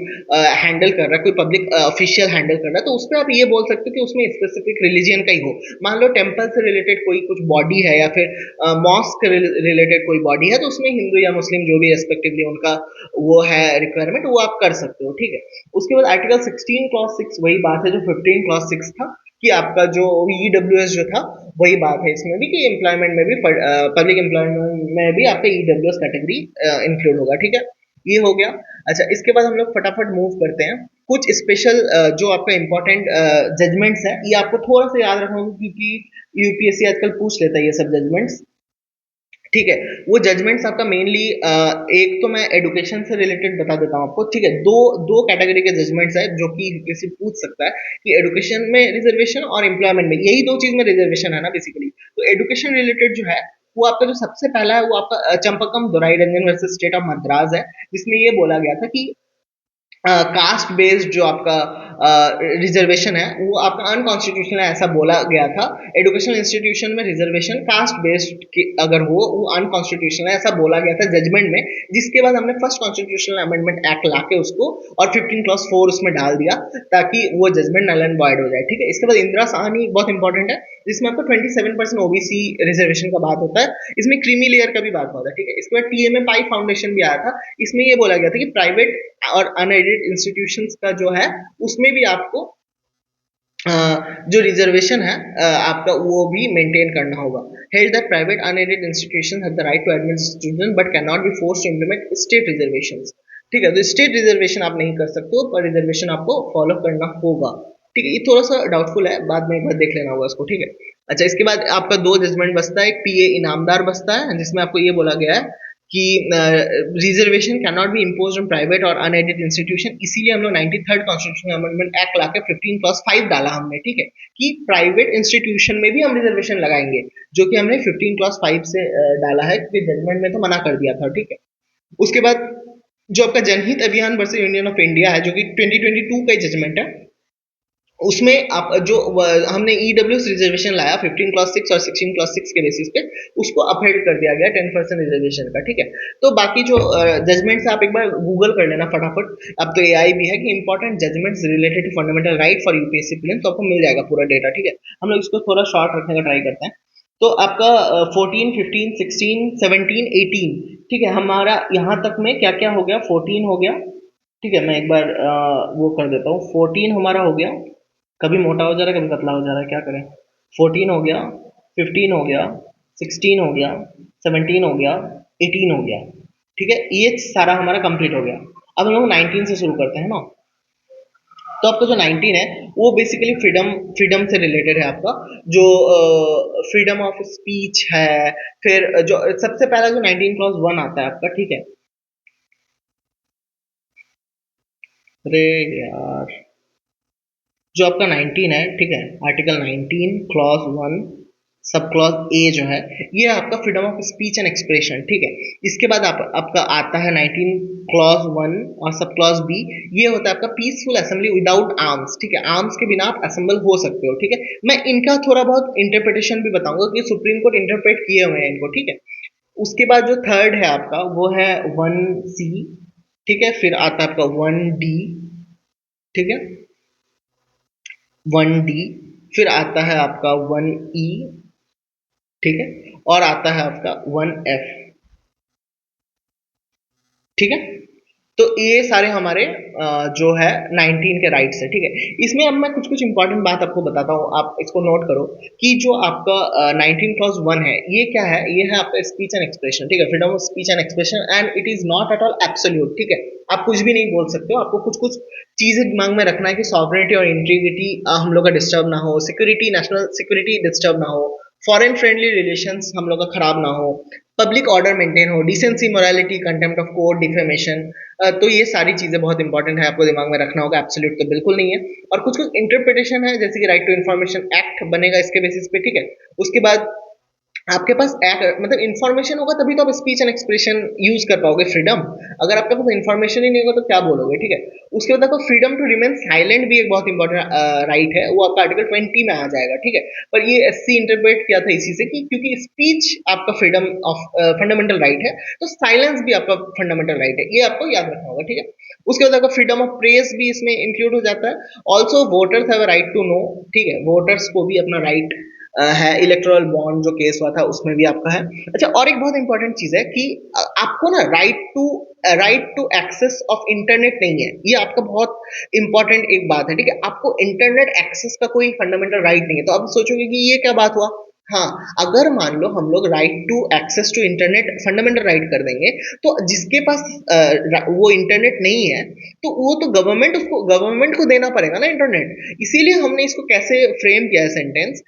हैंडल कर रहा है, कोई पब्लिक ऑफिशियल हैंडल कर रहा है, तो उसमें आप ये बोल सकते हो कि उसमें स्पेसिफिक रिलीजन का ही हो। मान लो टेम्पल से रिलेटेड कोई कुछ बॉडी है, या फिर मॉस्क रिलेटेड कोई बॉडी है, तो उसमें हिंदू या मुस्लिम जो भी रेस्पेक्टिवली उनका वो है रिक्वायरमेंट, वो आप कर सकते हो, ठीक है। उसके बाद आर्टिकल 16 क्लॉज 6 वही बात है जो 15 क्लॉज 6 था, कि आपका जो ईडब्ल्यूएस जो था वही बात है इसमें भी, कि एम्प्लॉयमेंट में भी पब्लिक एम्प्लॉयमेंट में भी आपका ईडब्ल्यूएस कैटेगरी इंक्लूड होगा, ठीक है। ये हो गया। अच्छा, इसके बाद हम लोग फटाफट मूव करते हैं कुछ स्पेशल जो आपका इंपॉर्टेंट जजमेंट्स है, ये आपको थोड़ा सा याद रखना होगा क्योंकि यूपीएससी आजकल पूछ लेता है ये सब जजमेंट्स, ठीक है। वो जजमेंट्स आपका मेनली एक तो मैं एडुकेशन से रिलेटेड बता देता हूँ आपको, ठीक है। दो दो कैटेगरी के जजमेंट्स है जो कि किसी पूछ सकता है कि एडुकेशन में रिजर्वेशन और एम्प्लॉयमेंट में, यही दो चीज में रिजर्वेशन है ना बेसिकली। तो एडुकेशन रिलेटेड जो है वो आपका जो सबसे पहला है वो आपका Champakam Dorai Rajan versus state of Madras है, जिसमें ये बोला गया था कि कास्ट बेस्ड जो आपका रिजर्वेशन है वो आपका अनकॉन्स्टिट्यूशनल है, ऐसा बोला गया था। एजुकेशनल इंस्टीट्यूशन में रिजर्वेशन कास्ट बेस्ड अगर हो वो अनकॉन्स्टिट्यूशनल है, ऐसा बोला गया था जजमेंट में। जिसके बाद हमने फर्स्ट कॉन्स्टिट्यूशनल अमेंडमेंट एक्ट लाके उसको और 15 क्लॉज 4 उसमें डाल दिया ताकि वो जजमेंट नल एंड वॉइड हो जाए, ठीक है। इसके बाद इंदिरा साहनी बहुत इंपॉर्टेंट है, जिसमें आपको 27% ओबीसी रिजर्वेशन का बात होता है, इसमें क्रीमी लेयर का भी बात होता है, ठीक है। इसके बाद टीएमए पाई फाउंडेशन भी आया था, इसमें ये बोला गया था कि प्राइवेट और अनएडेड इंस्टीट्यूशंस का जो है उसमें भी आपको जो रिजर्वेशन है आपका वो भी मेंटेन करना होगा। Held that private unaided institution have the right to admit student but can not be forced to implement state reservations, ठीक है। तो स्टेट रिजर्वेशन आप नहीं कर सकते हो, पर रिजर्वेशन आपको फॉलो करना होगा, ठीक है। ये थोड़ा सा डाउटफुल है, बाद में एक बार देख लेना होगा इसको, ठीक है। अच्छा, इसके बाद आपका दो जजमेंट बसता है, एक पीए इनामदार बसता है जिसमें आपको ये बोला गया है कि reservation can not B imposed on private और अनएडेड इंस्टीट्यूशन, इसीलिए हम लोग 93rd कॉन्स्टिट्यूशनल अमेंडमेंट एक्ट लाके 15 क्लॉज 5 डाला हमने, ठीक है, कि प्राइवेट इंस्टीट्यूशन में भी हम रिजर्वेशन लगाएंगे, जो कि हमने 15 क्लॉज 5 से डाला है, क्योंकि जजमेंट में तो मना कर दिया था, ठीक है। उसके बाद जो आपका जनहित अभियान वर्सेस यूनियन ऑफ इंडिया है, जो कि 2022 का जजमेंट है, उसमें आप जो हमने ईडब्ल्यू रिजर्वेशन लाया 15 क्लॉज 6 और 16 क्लॉज 6 के बेसिस पे, उसको अपहेल्ड कर दिया गया 10% रिजर्वेशन का, ठीक है। तो बाकी जो जजमेंट्स आप एक बार गूगल कर लेना फटाफट, अब तो एआई भी है कि important judgments related to fundamental right for UPSC prelims, तो आपको मिल जाएगा पूरा डेटा, ठीक है। हम लोग इसको थोड़ा शॉर्ट रखने का ट्राई करते हैं। तो आपका 14, 15, 16, 17, 18, ठीक है, हमारा यहाँ तक में क्या क्या हो गया, 14 हो गया, ठीक है। मैं एक बार वो कर देता हूँ, 14 हमारा हो गया, कभी मोटा हो जा रहा है कभी पतला हो जा रहा है, क्या करें। 14 हो गया, 15 हो गया, 16 हो गया, 17 हो गया, 18 हो गया, ठीक है। ये सारा हमारा कंप्लीट हो गया। अब हम लोग 19 से शुरू करते हैं ना। तो आपका जो 19 है वो बेसिकली फ्रीडम फ्रीडम से रिलेटेड है, आपका जो फ्रीडम ऑफ स्पीच है। फिर जो सबसे पहला जो 19 क्लॉज 1 आता है आपका, ठीक है। अरे यार, जो आपका 19 है, ठीक है, article 19 clause 1 sub clause A जो है, ये आपका freedom of speech and expression, ठीक है। इसके बाद आपका आता है 19 क्लॉज 1 और सब क्लॉज बी, ये होता है आपका पीसफुल असेंबली विदाउट आर्म्स, ठीक है। आर्म्स के बिना आप असेंबल हो सकते हो, ठीक है। मैं इनका थोड़ा बहुत इंटरप्रिटेशन भी बताऊंगा कि सुप्रीम कोर्ट इंटरप्रेट किए हुए हैं इनको, ठीक है। उसके बाद जो थर्ड है आपका वो है 1C, ठीक है। फिर आता है आपका 1D, ठीक है, 1D, फिर आता है आपका 1E, ठीक है, और आता है आपका 1F, ठीक है। तो ये सारे हमारे जो है 19 के राइट्स है, ठीक है। इसमें अब मैं कुछ कुछ इंपॉर्टेंट बात आपको बताता हूँ, आप इसको नोट करो कि जो आपका 19 क्लॉज 1 है, ये क्या है, ये है आपका स्पीच एंड एक्सप्रेशन, ठीक है, freedom of speech and expression, and it is not at all absolute, ठीक है। आप कुछ भी नहीं बोल सकते हो, आपको कुछ कुछ चीजें दिमाग में रखना है कि सॉवरेनिटी और इंटीग्रिटी हम लोग का डिस्टर्ब ना हो, सिक्योरिटी, नेशनल सिक्योरिटी डिस्टर्ब ना हो, फॉरेन फ्रेंडली रिलेशंस हम लोग का खराब ना हो, पब्लिक ऑर्डर मेंटेन हो, decency, morality, contempt of court, defamation. तो ये सारी चीजें बहुत इंपॉर्टेंट है, आपको दिमाग में रखना होगा, एब्सोल्यूट तो बिल्कुल नहीं है। और कुछ कुछ इंटरप्रिटेशन है, जैसे कि राइट टू इन्फॉर्मेशन एक्ट बनेगा इसके बेसिस पे, ठीक है। उसके बाद आपके पास मतलब इंफॉर्मेशन होगा तभी तो आप स्पीच एंड एक्सप्रेशन यूज कर पाओगे, फ्रीडम। अगर आपके पास इंफॉर्मेशन ही नहीं होगा तो क्या बोलोगे, ठीक है। उसके बाद आपको फ्रीडम टू रिमेन साइलेंट भी एक बहुत इंपॉर्टेंट राइट है, वो आपका आर्टिकल 20 में आ जाएगा, ठीक है। पर ये एससी इंटरप्रेट किया था इसी से कि क्योंकि स्पीच आपका फ्रीडम ऑफ फंडामेंटल राइट है, तो साइलेंस भी आपका फंडामेंटल राइट है, ये आपको याद रखना होगा, ठीक है। उसके बाद आपका फ्रीडम ऑफ प्रेस भी इसमें इंक्लूड हो जाता है। Also voters have right to know, ठीक है, वोटर्स को भी अपना राइट है। इलेक्टोरल बॉन्ड जो केस हुआ था उसमें भी आपका है। अच्छा, और एक बहुत इंपॉर्टेंट चीज है कि आपको ना right to access of internet नहीं है, ये आपका बहुत इंपॉर्टेंट एक बात है, ठीक है। आपको इंटरनेट एक्सेस का कोई फंडामेंटल राइट नहीं है। तो आप सोचोगे कि ये क्या बात हुआ। हाँ, अगर मान लो हम लोग right to access to internet fundamental right कर देंगे, तो जिसके पास वो इंटरनेट नहीं है, तो वो तो गवर्नमेंट को देना पड़ेगा ना इंटरनेट। इसीलिए हमने इसको कैसे फ्रेम किया है sentence,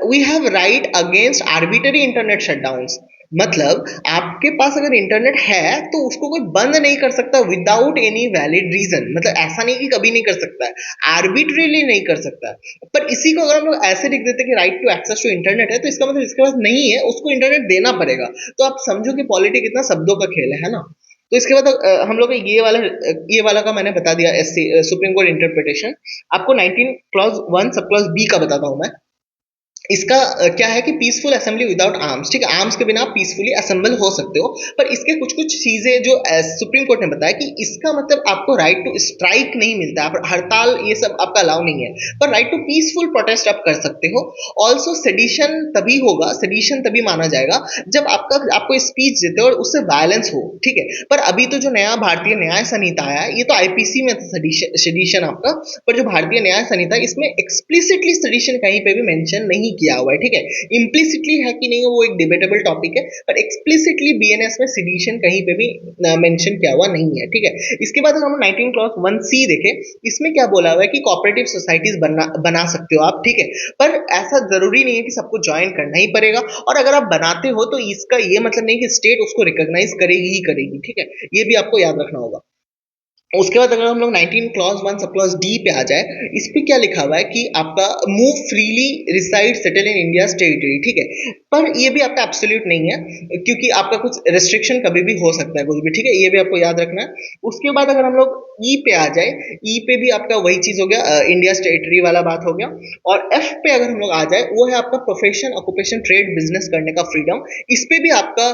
we have right against arbitrary internet shutdowns. मतलब आपके पास अगर इंटरनेट है तो उसको कोई बंद नहीं कर सकता विदाउट एनी वैलिड रीजन, मतलब ऐसा नहीं कि कभी नहीं कर सकता है, आर्बिट्रीली नहीं कर सकता है। पर इसी को अगर हम लोग ऐसे लिख देते कि right to access to internet है, तो इसका मतलब इसके पास नहीं है, उसको इंटरनेट देना पड़ेगा। तो आप समझो कि पॉलिटिक्स कितना शब्दों का खेल है ना। तो इसके बाद हम लोग ये वाला का मैंने बता दिया, एससी सुप्रीम कोर्ट इंटरप्रिटेशन। आपको 19 क्लॉज 1 सब क्लॉज बी का बताता हूं मैं। इसका क्या है कि पीसफुल असेंबली विदाउट आर्म्स, ठीक है, आर्म्स के बिना आप पीसफुली असेंबल हो सकते हो। पर इसके कुछ कुछ चीजें जो सुप्रीम कोर्ट ने बताया कि इसका मतलब आपको राइट टू स्ट्राइक नहीं मिलता है, हड़ताल ये सब आपका अलाउ नहीं है, पर राइट टू पीसफुल प्रोटेस्ट आप कर सकते हो। ऑल्सो सेडिशन तभी होगा, सेडिशन तभी माना जाएगा जब आपको स्पीच देते हो और उससे वायलेंस हो, ठीक है। पर अभी तो जो नया भारतीय न्याय संहिता आया है, ये तो आईपीसी में था सेडिशन आपका, पर जो भारतीय न्याय संहिता है इसमें एक्सप्लिसिटली सेडिशन कहीं पे भी मेंशन नहीं किया हुआ है, ठीक है। इम्प्लिसिटली है कि नहीं वो एक डिबेटेबल टॉपिक है, पर एक्सप्लिसिटली बीएनएस में सेडिशन कहीं पे भी मेंशन किया हुआ नहीं है, ठीक है। इसके बाद अगर हम 19 क्लॉज 1 सी देखें, इसमें क्या बोला हुआ है कि कोऑपरेटिव सोसाइटीज बना सकते हो आप, ठीक है। पर ऐसा जरूरी नहीं है कि सबको ज्वाइन करना ही पड़ेगा, और अगर आप बनाते हो तो इसका ये मतलब नहीं कि स्टेट उसको रिकॉग्नाइज करेगी ही करेगी, ठीक है। ये भी आपको याद रखना होगा। उसके बाद अगर हम लोग 19 क्लॉज 1 सब क्लॉज डी पे आ जाए, इस पे क्या लिखा हुआ है कि आपका move freely reside settle in India territory, ठीक है। पर ये भी आपका एब्सोल्यूट नहीं है, क्योंकि आपका कुछ रेस्ट्रिक्शन कभी भी हो सकता है कुछ भी, ठीक है, ये भी आपको याद रखना है। उसके बाद अगर हम लोग ई पे आ जाए, ई पे भी आपका वही चीज हो गया, इंडिया टेरिटरी वाला बात हो गया। और एफ पे अगर हम लोग आ जाए, वो है आपका प्रोफेशन ऑक्यूपेशन ट्रेड बिजनेस करने का फ्रीडम। इस पे भी आपका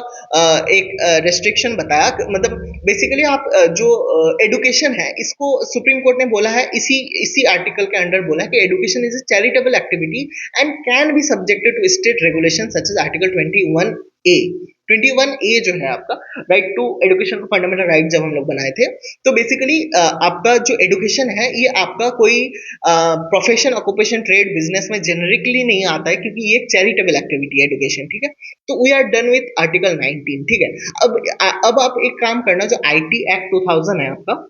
एक रेस्ट्रिक्शन बताया, मतलब बेसिकली आप जो एडुकेशन है, इसको सुप्रीम कोर्ट ने बोला है, इसी इसी आर्टिकल के अंडर बोला है कि education is a charitable activity and can be subjected to state regulation such as article 21A। 21A जो है आपका राइट टू एडुकेशन को फंडामेंटल राइट जब हम लोग बनाए थे, तो बेसिकली आपका जो एडुकेशन है ये आपका कोई प्रोफेशन ऑक्यूपेशन ट्रेड बिजनेस में जेनरिकली नहीं आता है, क्योंकि ये एक चैरिटेबल एक्टिविटी है एडुकेशन, ठीक है। तो we are done with article 19, ठीक है। अब आप एक काम करना, जो आईटी एक्ट 2000 है आपका,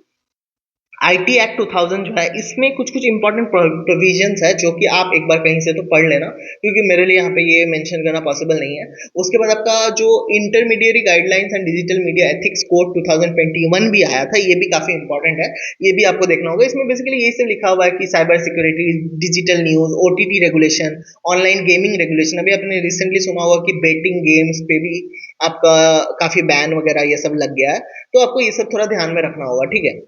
आईटी एक्ट 2000 जो है, इसमें कुछ कुछ इंपॉर्टेंट प्रोविजंस है जो कि आप एक बार कहीं से तो पढ़ लेना, क्योंकि मेरे लिए यहाँ पे ये मेंशन करना पॉसिबल नहीं है। उसके बाद आपका जो intermediate guidelines and digital media ethics code 2021 भी आया था, ये भी काफी इंपॉर्टेंट है, ये भी आपको देखना होगा। इसमें बेसिकली ये सब लिखा हुआ है कि cyber security, digital news, OTT regulation, online gaming regulation. अभी आपने रिसेंटली सुना होगा कि बेटिंग गेम्स पे भी आपका काफी बैन वगैरह ये सब लग गया है, तो आपको ये सब थोड़ा ध्यान में रखना होगा, ठीक है।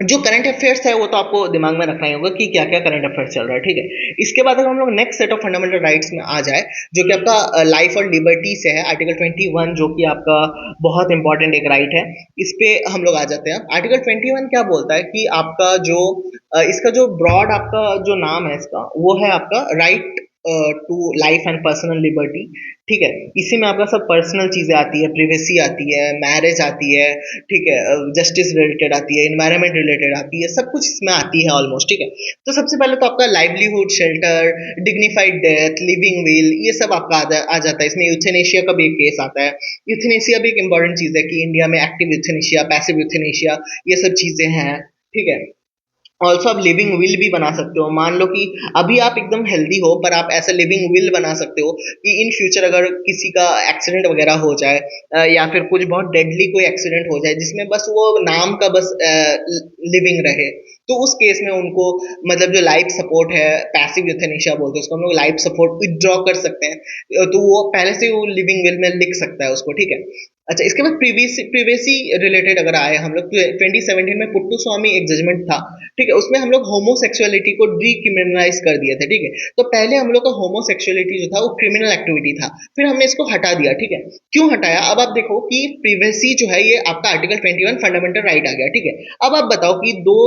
जो करंट अफेयर्स है वो तो आपको दिमाग में रखना ही होगा कि क्या क्या करंट अफेयर्स चल रहा है, ठीक है। इसके बाद अगर हम लोग next set of fundamental rights में आ जाए, जो कि आपका लाइफ और लिबर्टी से है, आर्टिकल 21, जो कि आपका बहुत इंपॉर्टेंट एक राइट है। इस पे हम लोग आ जाते हैं। आर्टिकल 21 क्या बोलता है कि आपका जो इसका जो ब्रॉड आपका जो नाम है इसका, वो है आपका right to life and personal liberty, ठीक है। इसी में आपका सब पर्सनल चीजें आती है, प्रिवेसी आती है, मैरिज आती है, ठीक है, जस्टिस रिलेटेड आती है, इन्वायरमेंट रिलेटेड आती है, सब कुछ इसमें आती है ऑलमोस्ट, ठीक है। तो सबसे पहले तो आपका livelihood, shelter, dignified death, living will, ये सब आपका आ जाता है इसमें। यूथेनेशिया का भी एक केस आता है। यूथेनेशिया भी एक इंपॉर्टेंट चीज है कि इंडिया में एक्टिव यूथेनेशिया, पैसिव यूथेनेशिया, ये सब चीजें हैं, ठीक है। ऑल्सो आप लिविंग विल भी बना सकते हो। मान लो कि अभी आप एकदम हेल्दी हो, पर आप ऐसा लिविंग विल बना सकते हो कि इन फ्यूचर अगर किसी का एक्सीडेंट वगैरह हो जाए, या फिर कुछ बहुत डेडली कोई एक्सीडेंट हो जाए जिसमें बस वो नाम का बस लिविंग रहे, तो उस केस में उनको मतलब जो लाइफ सपोर्ट है, पैसिव यूथेनेशिया बोलते हैं उसको हम लोग, लाइफ सपोर्ट विदड्रॉ कर सकते हैं, तो वो पहले से वो लिविंग विल में लिख सकता है उसको, ठीक है। अच्छा, इसके बाद प्रीवेसी रिलेटेड अगर आए हम लोग, 2017 में पुट्टू स्वामी एक जजमेंट था, ठीक है, उसमें हम लोग होमोसेक्सुअलिटी को डीक्रिमिनलाइज कर दिए थे, ठीक है। तो पहले हम लोग का होमोसेक्सुअलिटी जो था वो क्रिमिनल एक्टिविटी था, फिर हमने इसको हटा दिया, ठीक है। क्यों हटाया? अब आप देखो कि प्रिवेसी जो है ये आपका आर्टिकल 21 फंडामेंटल राइट आ गया, ठीक है। अब आप बताओ कि दो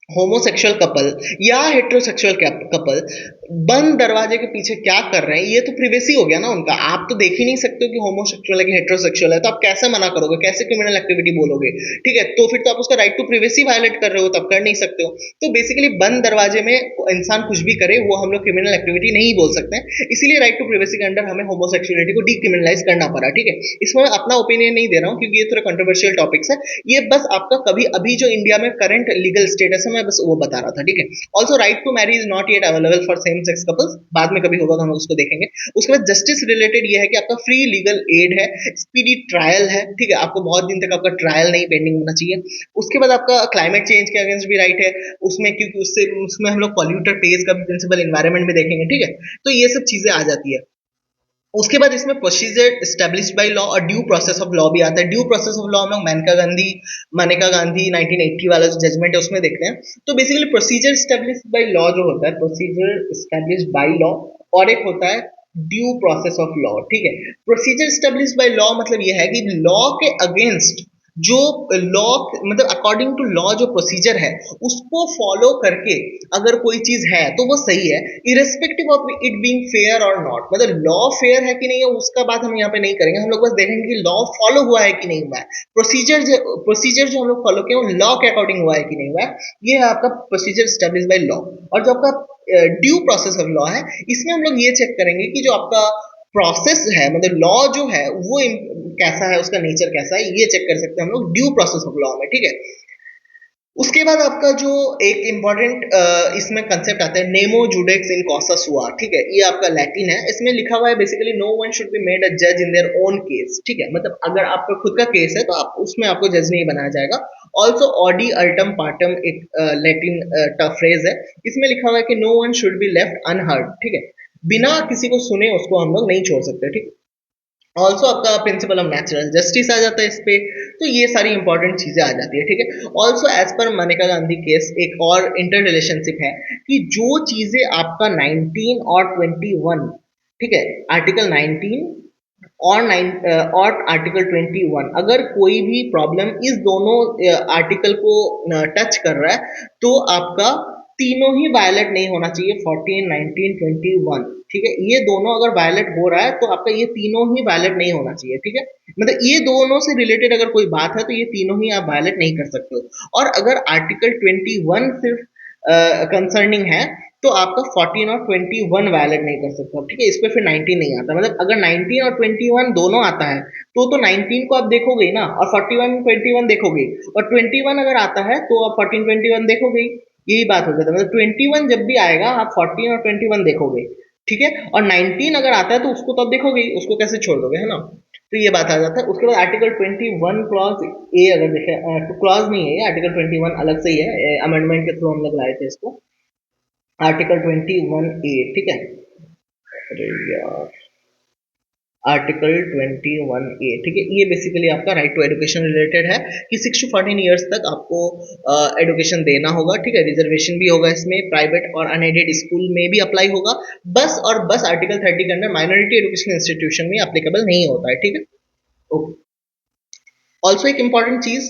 होमोसेक्सुअल कपल या हेट्रोसेक्सुअल कपल बंद दरवाजे के पीछे क्या कर रहे हैं, ये तो प्रिवेसी हो गया ना उनका। आप तो देख ही नहीं सकते हो कि होमोसेक्सुअल है कि हेट्रोसेक्सुअल है, तो आप कैसे मना करोगे, कैसे क्रिमिनल एक्टिविटी बोलोगे, ठीक है। तो फिर तो आप उसका राइट टू प्रिवेसी वायलेट कर रहे हो, तब कर नहीं सकते हो। तो बेसिकली बंद दरवाजे में इंसान कुछ भी करे वो हम लोग क्रिमिनल एक्टिविटी नहीं बोल सकते हैं, इसीलिए राइट टू प्रिवेसी के अंडर हमें होमोसेक्सुअलिटी को डीक्रिमिनलाइज करना पड़ा, ठीक है। इसमें अपना ओपिनियन नहीं दे रहा हूँ क्योंकि ये थोड़ा कंट्रोवर्शियल टॉपिक्स है, ये बस आपका कभी अभी जो इंडिया में करंट लीगल स्टेटस है मैं बस वो बता रहा था, ठीक है। Also right to marry is not yet available for same sex couples, बाद में कभी होगा तो हम उसको देखेंगे। उसके बाद जस्टिस रिलेटेड ये है कि आपका फ्री लीगल एड है, स्पीडी ट्रायल है, ठीक है, आपको बहुत दिन तक आपका ट्रायल नहीं पेंडिंग होना चाहिए। उसके बाद आपका क्लाइमेट चेंज के अगेंस्ट भी राइट है उसमें, क्योंकि उसमें हम लोग पॉल्यूटर पेज का भी प्रिंसिपल इन्वायरमेंट में देखेंगे, ठीक है। तो ये सब चीजें आ जाती है। उसके बाद इसमें प्रोसीजर एस्टेब्लिश्ड बाय लॉ और ड्यू प्रोसेस ऑफ लॉ भी आता है। ड्यू प्रोसेस ऑफ लॉ हम लोग मेनका गांधी 1980 वाला जो जजमेंट है उसमें देखते हैं। तो basically procedure established by law जो होता है, प्रोसीजर एस्टेब्लिश्ड बाय लॉ, और एक होता है ड्यू प्रोसेस ऑफ लॉ। ठीक है, प्रोसीजर एस्टेब्लिश्ड बाय लॉ मतलब यह है कि लॉ के अगेंस्ट जो लॉ, मतलब अकॉर्डिंग टू लॉ जो प्रोसीजर है उसको फॉलो करके अगर कोई चीज है तो वो सही है, irrespective of it being fair और नॉट। मतलब लॉ फेयर है कि नहीं है उसका बात हम यहाँ पे नहीं करेंगे, हम लोग बस देखेंगे कि लॉ फॉलो हुआ है कि नहीं हुआ है। प्रोसीजर जो हम लोग फॉलो किए वो लॉ के अकॉर्डिंग हुआ है कि नहीं हुआ है, ये है आपका प्रोसीजर स्टेब्लिश बाय लॉ। और जो आपका ड्यू प्रोसेस ऑफ लॉ है, इसमें हम लोग ये चेक करेंगे कि जो आपका प्रोसेस है, मतलब लॉ जो है वो कैसा है, उसका नेचर कैसा है, ये चेक कर सकते हैं हम लोग ड्यू प्रोसेस ऑफ लॉ में। ठीक है, उसके बाद आपका जो एक इम्पॉर्टेंट इसमें कंसेप्ट आता है नेमो जुडेक्स इन कॉसा सुआ। ठीक है, ये आपका लैटिन है, इसमें लिखा हुआ है basically no one should be made a जज इन देयर ओन केस। ठीक है, मतलब अगर आपका खुद का केस है तो आप उसमें आपको जज नहीं बनाया जाएगा। ऑल्सो ऑडी अल्टम पार्टम एक लैटिन फ्रेज है, इसमें लिखा हुआ है कि no one should be left unheard. ठीक है, बिना किसी को सुने उसको हम लोग नहीं छोड़ सकते। ठीक, ऑल्सो आपका प्रिंसिपल ऑफ नेचुरल जस्टिस आ जाता है इस पे। तो ये सारी इंपॉर्टेंट चीजें आ जाती है। ठीक है, also as per Maneka Gandhi case एक और इंटर रिलेशनशिप है कि जो चीजें आपका 19 और 21, ठीक है, आर्टिकल 19 और और आर्टिकल 21, अगर कोई भी प्रॉब्लम इस दोनों आर्टिकल को टच कर रहा है तो आपका तीनों ही वायलेट नहीं होना चाहिए, 14, 19, 21। ठीक है, ये दोनों अगर वायलेट हो रहा है तो आपका ये तीनों ही वायलेट नहीं होना चाहिए। ठीक है, मतलब ये दोनों से रिलेटेड अगर कोई बात है तो ये तीनों ही आप वायलेट नहीं कर सकते हो। और अगर आर्टिकल 21 सिर्फ कंसर्निंग है तो आपका 14 और 21 वायलेट नहीं कर सकते हो। ठीक है, इस पे फिर 19 नहीं आता। मतलब अगर 19 और 21 दोनों आता है तो 19 को आप देखोगे ही ना, और 41 21 देखोगे, और 21 अगर आता है तो आप 14 21 देखोगे ही। यही बात हो जाता है, मतलब 21 जब भी आएगा आप 14 और 21 देखोगे। ठीक है, और 19 अगर आता है तो उसको तो आप देखोगे ही, उसको कैसे छोड़ दोगे, है ना। तो ये बात आ जाता है। उसके बाद आर्टिकल 21 क्लॉज ए अगर देखें, तो क्लॉज नहीं है ये, आर्टिकल 21 अलग से ही है, अमेंडमेंट के थ्रू हम लोग लाए थे इसको, आर्टिकल 21 ए। ठीक है, अरे यार, आर्टिकल 21 ए। ठीक है, ये बेसिकली आपका राइट टू एजुकेशन रिलेटेड है कि 6 to 14 ईयर्स तक आपको एजुकेशन देना होगा। ठीक है, रिजर्वेशन भी होगा इसमें, प्राइवेट और अनएडेड स्कूल में भी अप्लाई होगा। बस और बस आर्टिकल 30 के अंदर माइनॉरिटी एजुकेशन इंस्टीट्यूशन में अप्लीकेबल नहीं होता है। ठीक है, ओके। ऑल्सो एक इंपॉर्टेंट चीज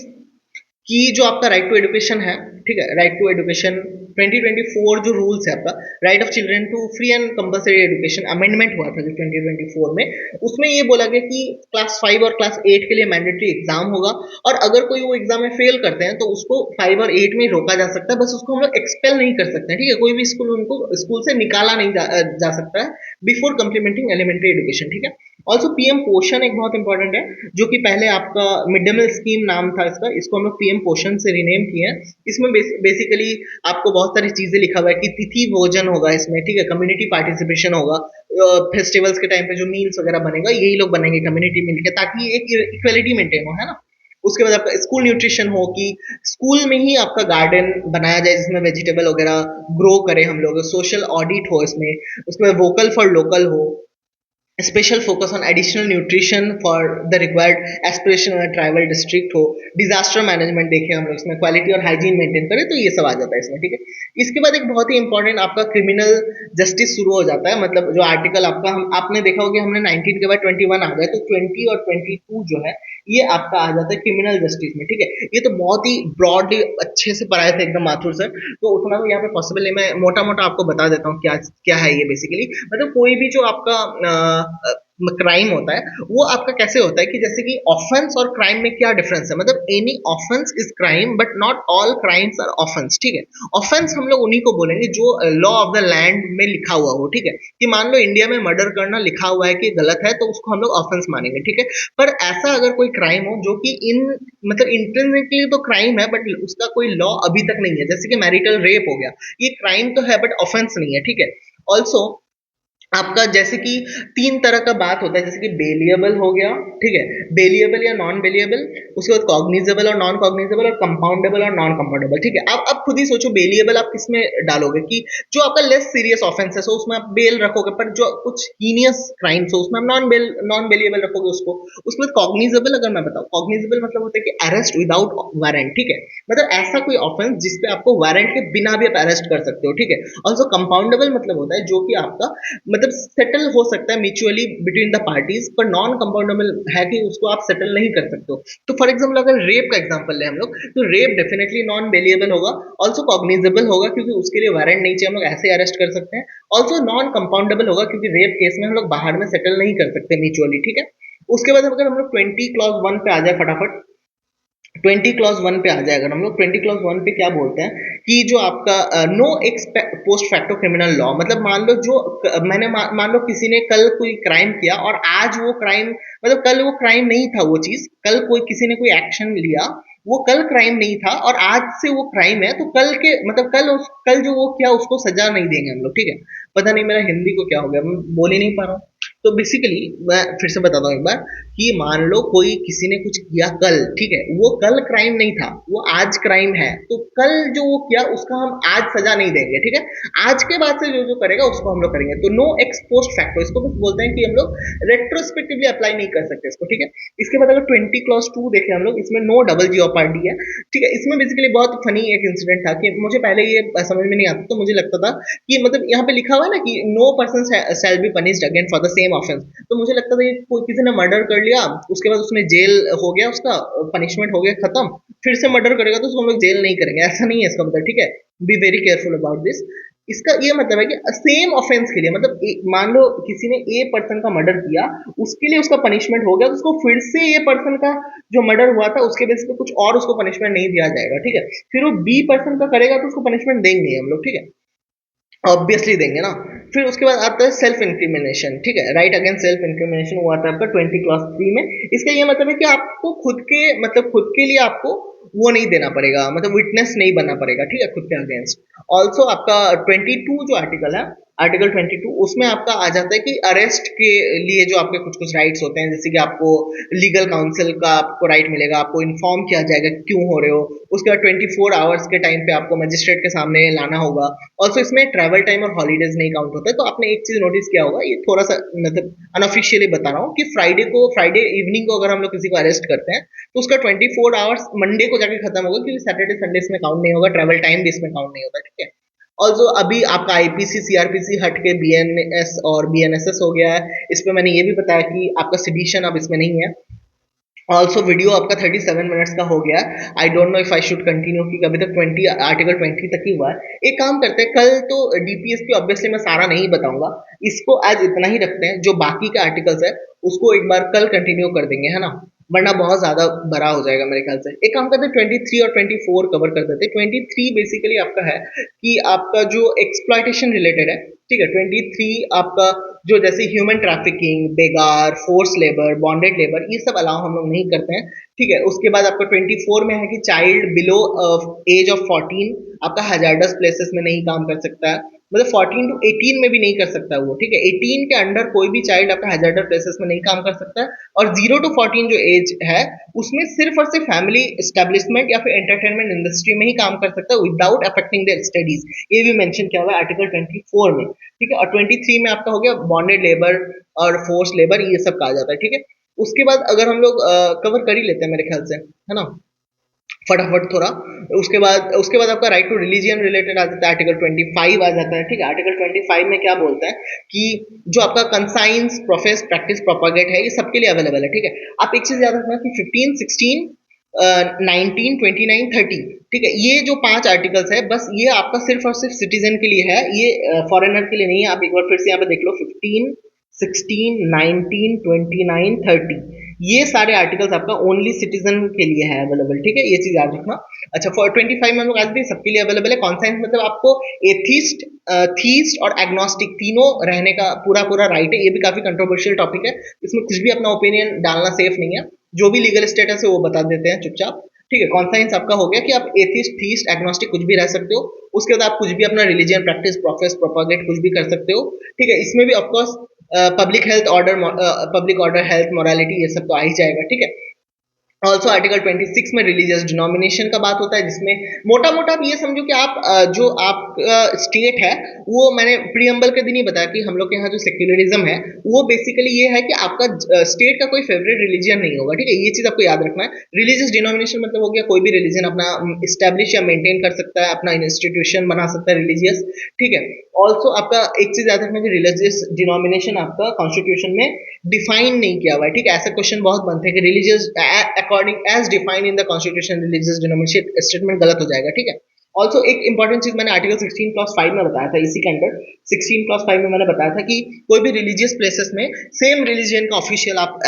कि जो आपका राइट टू एजुकेशन है, ठीक है, राइट टू एजुकेशन 2024 जो रूल्स है आपका, right of children to free and compulsory education amendment हुआ था जो 2024 में, उसमें ये बोला गया कि क्लास 5 और क्लास 8 के लिए मैंडेटरी एग्जाम होगा, और अगर कोई वो एग्जाम में फेल करते हैं तो उसको 5 और 8 में रोका जा सकता है, बस उसको हम लोग एक्सपेल नहीं कर सकते हैं। ठीक है, कोई भी स्कूल उनको स्कूल से निकाला नहीं जा सकता है बिफोर कंप्लीमेंटिंग एलिमेंट्री एजुकेशन। ठीक है, ऑल्सो पीएम पोषण एक बहुत इंपॉर्टेंट है, जो कि पहले आपका मिड डे मील स्कीम नाम था इसका, इसको हम लोग पीएम पोषण से रिनेम किए हैं। इसमें बेसिकली आपको बहुत सारी चीजें लिखा हुआ है कि तिथि भोजन होगा इसमें। ठीक है, कम्युनिटी पार्टिसिपेशन होगा, फेस्टिवल्स के टाइम पे जो मील्स वगैरह बनेगा यही लोग बनेंगे कम्युनिटी मिलकर, ताकि एक इक्वलिटी मेंटेन हो, है ना। उसके बाद आपका स्कूल न्यूट्रिशन हो कि स्कूल में ही आपका गार्डन बनाया जाए जिसमें वेजिटेबल वगैरह ग्रो करें हम लोग, सोशल ऑडिट हो इसमें, उसके बाद वोकल फॉर लोकल हो, special focus on additional nutrition for the required aspiration tribal district हो, डिजास्टर मैनेजमेंट देखें हम लोग इसमें, क्वालिटी और हाइजीन मेंटेन करें, तो ये सब आ जाता है इसमें। ठीक है, इसके बाद एक बहुत ही इंपॉर्टेंट आपका क्रिमिनल जस्टिस शुरू हो जाता है। मतलब जो आर्टिकल आपका हम आपने देखा होगा कि हमने 19 के बाद 21 आ गए, तो 20 और 22 जो है ये आपका आ जाता है क्रिमिनल जस्टिस में। ठीक है, ये तो बहुत ही ब्रॉडली अच्छे से पढ़ाए थे एकदम माथुर सर, तो उतना तो यहाँ पे पॉसिबल है, मैं मोटा मोटा आपको बता देता हूँ क्या क्या है ये बेसिकली। मतलब कोई भी जो आपका क्राइम होता है वो आपका कैसे होता है कि जैसे कि ऑफेंस और क्राइम में क्या डिफरेंस है, मतलब any offence is crime but not all crimes are offence. ठीक है, ऑफेंस हम लोग उन्हीं को बोलेंगे जो लॉ ऑफ द लैंड में लिखा हुआ हो। ठीक है, कि मान लो इंडिया में मर्डर करना लिखा हुआ है कि गलत है तो उसको हम लोग ऑफेंस मानेंगे। ठीक है, पर ऐसा अगर कोई क्राइम हो जो कि इन मतलब इंटरनेटली तो क्राइम है बट उसका कोई लॉ अभी तक नहीं है, जैसे कि मैरिटल रेप हो गया, ये क्राइम तो है बट ऑफेंस नहीं है। ठीक है, ऑल्सो आपका जैसे कि तीन तरह का बात होता है, जैसे कि बेलिएबल हो गया, ठीक है, बेलिएबल या नॉन बेलिएबल, उसके बाद कॉग्निजेबल और नॉन कॉग्निजेबल, और कंपाउंडेबल और नॉन कंपाउंडेबल, ठीक है। अब खुद ही सोचो बेलिएबल आप किस में डालोगे, कि जो आपका लेस सीरियस ऑफेंसेस हो उसमें आप बेल रखोगे, पर जो कुछ हीनियस क्राइम्स हो उसमें आप नॉन बेलिएबल रखोगे उसको। उसके बाद कॉग्निजेबल अगर मैं बताऊं, कॉग्निजेबल मतलब होता है कि अरेस्ट विदाउट वारंट, ठीक है, मतलब ऐसा कोई ऑफेंस जिसपे आपको वारंट के बिना भी आप अरेस्ट कर सकते हो, ठीक है। ऑल्सो कंपाउंडेबल मतलब होता है जो कि आपका मतलब सेटल हो सकता है म्यूचुअली बिटवीन द पार्टीज, पर नॉन कंपाउंडेबल है कि उसको आप सेटल नहीं कर सकते हो। तो फॉर एग्जाम्पल अगर रेप का एग्जाम्पल ले हम लोग, तो रेप डेफिनेटली नॉन बेलिएबल होगा, ऑल्सो कॉग्निजेबल होगा क्योंकि उसके लिए वारंट नहीं चाहिए, हम लोग ऐसे अरेस्ट कर सकते हैं। ऑल्सो नॉन कंपाउंडेबल होगा क्योंकि रेप केस में हम लोग बाहर में सेटल नहीं कर सकते म्यूचुअली, ठीक है। उसके बाद अगर हम लोग 20 क्लॉज 1 पे आ जाए फटाफट, 20 क्लॉज 1 पे आ जाए अगर हम लोग, 20 क्लॉज 1 पे क्या बोलते हैं कि जो आपका no ex post facto criminal law, मतलब मान लो जो मान लो किसी ने कल कोई क्राइम किया और आज वो क्राइम, मतलब कल वो क्राइम नहीं था, वो चीज कल कोई किसी ने कोई एक्शन लिया, वो कल क्राइम नहीं था और आज से वो क्राइम है, तो कल के मतलब कल जो वो किया उसको सजा नहीं देंगे हम लोग, ठीक है। पता नहीं मेरा हिंदी को क्या हो गया, मैं बोल ही नहीं पा रहा हूँ। तो बेसिकली मैं फिर से बताता हूँ एक बार, कि मान लो कोई किसी ने कुछ किया कल, ठीक है, वो कल क्राइम नहीं था, वो आज क्राइम है, तो कल जो वो किया उसका हम आज सजा नहीं देंगे, ठीक है। आज के बाद से जो जो करेगा उसको हम लोग करेंगे, तो नो एक्स पोस्ट फैक्टो, इसको बस बोलते हैं कि हम लोग रेट्रोस्पेक्टिवली अप्लाई नहीं कर सकते इसको, ठीक है। इसके बाद अगर 20 क्लॉज 2 देखें हम लोग, इसमें नो डबल जियोपार्डी है, ठीक है। इसमें बेसिकली बहुत फनी एक इंसिडेंट था कि मुझे पहले ये समझ में नहीं आता, तो मुझे लगता था कि मतलब यहाँ पे लिखा हुआ है ना कि no person shall be punished again for the same offence, तो मुझे लगता था कि कोई किसी ने मर्डर कर लिया, उसके बाद उसमें जेल हो गया, उसका पनिशमेंट हो गया खत्म, फिर से मर्डर करेगा तो उसको हम लोग जेल नहीं करेंगे, ऐसा नहीं है इसका मतलब, ठीक है। Be very careful about this. इसका ये मतलब है कि सेम ऑफेंस के लिए, मतलब मान लो किसी ने ए पर्सन का मर्डर किया, उसके लिए उसका पनिशमेंट हो गया, तो उसको फिर से ए पर्सन का जो मर्डर हुआ था उसके बेसिस पे कुछ और उसको पनिशमेंट नहीं दिया जाएगा, ठीक है। फिर वो बी पर्सन का करेगा तो उसको पनिशमेंट देंगे हम लोग, ठीक है, ऑब्वियसली देंगे ना। फिर उसके बाद आता है सेल्फ इंक्रिमिनेशन, ठीक है, राइट अगेंस्ट सेल्फ इंक्रिमिनेशन हुआ था आपका 20 क्लास 3 में। इसका ये मतलब है कि आपको खुद के मतलब खुद के लिए आपको वो नहीं देना पड़ेगा, मतलब विटनेस नहीं बनना पड़ेगा, ठीक है, खुद के अगेंस्ट। ऑल्सो आपका 22 जो आर्टिकल है, आर्टिकल 22, उसमें आपका आ जाता है कि अरेस्ट के लिए जो आपके कुछ कुछ राइट्स होते हैं, जैसे कि आपको लीगल काउंसिल का आपको राइट मिलेगा, आपको इन्फॉर्म किया जाएगा कि क्यों हो रहे हो। उसके बाद 24 आवर्स के टाइम पे आपको मजिस्ट्रेट के सामने लाना होगा। ऑल्सो इसमें ट्रैवल टाइम और हॉलीडेज नहीं काउंट होता है। तो आपने एक चीज नोटिस किया होगा, ये थोड़ा सा मतलब अनऑफिशियली बता रहा हूँ, कि फ्राइडे इवनिंग को अगर हम लोग किसी को अरेस्ट करते हैं तो उसका 24 आवर्स मंडे को जाके खत्म होगा, क्योंकि सैटरडे संडे इसमें काउंट नहीं होगा, ट्रैवल टाइम भी इसमें काउंट नहीं होता, ठीक है। ऑल्सो अभी आपका आईपीसी सीआरपीसी हट के बीएनएस और बीएनएसएस हो गया है, इस पे मैंने ये भी बताया कि आपका सिडिशन अब इसमें नहीं है। ऑल्सो वीडियो आपका 37 मिनट्स का हो गया है। I don't know if I should continue, कि अभी तक 20 आर्टिकल 20 तक ही हुआ है। एक काम करते हैं, कल तो डीपीएस की ऑब्वियसली मैं सारा नहीं बताऊंगा, इसको आज इतना ही रखते हैं, जो बाकी के आर्टिकल्स है उसको एक बार कल कंटिन्यू कर देंगे, है ना, वरना बहुत ज्यादा बड़ा हो जाएगा मेरे ख्याल से। एक काम करते हैं 23 और 24 कवर कर देते हैं। 23 बेसिकली आपका है कि आपका जो एक्सप्लॉयटेशन रिलेटेड है, ठीक है। 23 आपका जो जैसे ह्यूमन ट्रैफिकिंग, बेगार, फोर्स लेबर, बॉन्डेड लेबर, ये सब अलाउ हम लोग नहीं करते हैं, ठीक है। उसके बाद आपका 24 में है कि चाइल्ड बिलो एज ऑफ 14 आपका हजार्डस प्लेसेस में नहीं काम कर सकता है, मतलब 14 टू 18 में भी नहीं कर सकता है वो, ठीक है। 18 के अंडर कोई भी चाइल्ड आपका हजार्डस प्लेसेस में नहीं काम कर सकता है। और 0 to 14 जो एज है उसमें सिर्फ और सिर्फ फैमिली एस्टेब्लिशमेंट या फिर एंटरटेनमेंट इंडस्ट्री में ही काम कर सकता है विदाउट अफेक्टिंग देयर स्टडीज, ये भी मेंशन किया हुआ है आर्टिकल 24 में, ठीक है। और 23 में आपका हो गया बॉन्डेड लेबर और फोर्स लेबर, ये सब कहा जाता है, ठीक है। उसके बाद अगर हम लोग कवर कर ही लेते हैं मेरे ख्याल से, है ना, फटाफट थोड़ा। उसके बाद आपका राइट टू रिलीजियन रिलेटेड आ जाता है, आर्टिकल 25 आ जाता है, ठीक है। आर्टिकल 25 में क्या बोलता है कि जो आपका कंसाइंस प्रोफेस प्रैक्टिस प्रोपागेट है, ये सबके लिए अवेलेबल है, ठीक है। आप एक चीज याद रखना कि 15 16 19 29 30, ठीक है, ये जो 5 आर्टिकल्स है बस ये आपका सिर्फ और सिर्फ सिटीजन के लिए है, ये फॉरेनर के लिए नहीं है। आप एक बार फिर से यहाँ पे देख लो, 15 16 19 29 30, ये सारे आर्टिकल्स आपका ओनली सिटीजन के लिए है अवेलेबल, ठीक है, ये चीज याद रखना। अच्छा, फॉर 25 में हम लोग आज भी सबके लिए अवेलेबल है। कॉन्साइंस मतलब आपको एथिस्ट, थीस्ट और एग्नोस्टिक तीनों रहने का पूरा पूरा राइट है। ये भी काफी कंट्रोवर्शियल टॉपिक है, इसमें कुछ भी अपना ओपिनियन डालना सेफ नहीं है, जो भी लीगल स्टेटस है वो बता देते हैं चुपचाप, ठीक है। कॉन्साइंस आपका हो गया कि आप एथिस्ट थीस्ट एग्नोस्टिक कुछ भी रह सकते हो, उसके बाद आप कुछ भी अपना रिलीजन प्रैक्टिस प्रोफेस प्रोपागेट कुछ भी कर सकते हो, ठीक है। इसमें भी of course public order health morality ये सब तो आ ही जाएगा, ठीक है। ऑल्सो आर्टिकल 26 में रिलीजियस डिनोमिनेशन का बात होता है, जिसमें मोटा मोटा आप ये समझो कि आप जो आपका स्टेट है वो मैंने प्रीएम्बल के दिन ही बताया कि हम लोग के यहाँ जो सेक्युलरिज्म है वो बेसिकली ये है कि आपका स्टेट का कोई फेवरेट रिलीजन नहीं होगा, ठीक है। ये चीज आपको याद रखना है। रिलीजियस डिनोमिनेशन मतलब हो गया कोई भी रिलीजन अपना इस्टेब्लिश या मेंटेन कर सकता है, अपना इंस्टीट्यूशन बना सकता है रिलीजियस, ठीक है। ऑल्सो आपका एक चीज याद रखना कि रिलीजियस डिनोमिनेशन आपका कॉन्स्टिट्यूशन में डिफाइन नहीं किया हुआ है, ठीक है। ऐसा क्वेश्चन बहुत बनते हैं कि religious according as defined in the constitution religious denomination statement गलत हो जाएगा, ठीक है। ऑल्सो एक इंपॉर्टेंट चीज मैंने आर्टिकल 16 क्लॉज 5 में बताया था, इसी के अंडर 16 क्लॉज 5 में मैंने बताया था कि कोई भी रिलीजियस प्लेसेस में सेम रिलीजन का ऑफिशियल आप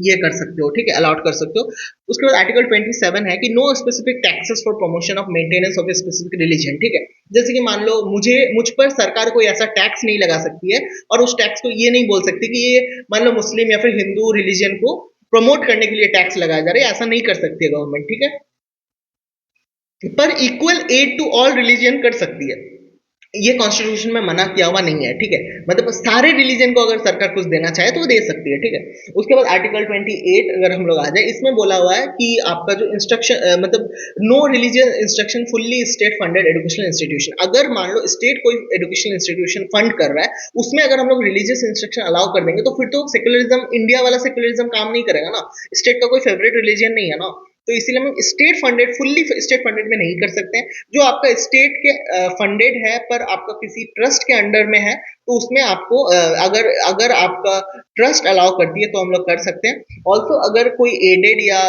ये कर सकते हो, ठीक है, अलॉट कर सकते हो। उसके बाद आर्टिकल 27 है कि no specific taxes for promotion of maintenance of a specific religion, ठीक है। जैसे कि मान लो मुझ पर सरकार कोई ऐसा टैक्स नहीं लगा सकती है और उस टैक्स को ये नहीं बोल सकती कि ये मान लो मुस्लिम या फिर हिंदू रिलीजन को प्रमोट करने के लिए टैक्स लगाया जा रहा है, ऐसा नहीं कर सकती है गवर्नमेंट, ठीक है। पर equal aid to all religion कर सकती है, ये कॉन्स्टिट्यूशन में मना किया हुआ नहीं है, ठीक है। मतलब सारे रिलीजन को अगर सरकार कुछ देना चाहे तो वो दे सकती है, ठीक है। उसके बाद आर्टिकल 28 अगर हम लोग आ जाए, इसमें बोला हुआ है कि आपका जो इंस्ट्रक्शन मतलब no religious instruction fully state funded educational institution, अगर मान लो स्टेट कोई एजुकेशनल इंस्टीट्यूशन फंड कर रहा है, उसमें अगर हम लोग रिलीजियस इंस्ट्रक्शन अलाउ कर देंगे तो फिर तो सेक्युलरिज्म, इंडिया वाला सेक्युलरिज्म काम नहीं करेगा ना। स्टेट का कोई फेवरेट रिलीजन नहीं है ना, तो इसीलिए हम state funded fully state funded में नहीं कर सकते हैं। जो आपका स्टेट के फंडेड है पर आपका किसी ट्रस्ट के अंडर में है तो उसमें आपको अगर अगर आपका ट्रस्ट अलाउ करती है तो हम लोग कर सकते हैं। ऑल्सो अगर कोई एडेड या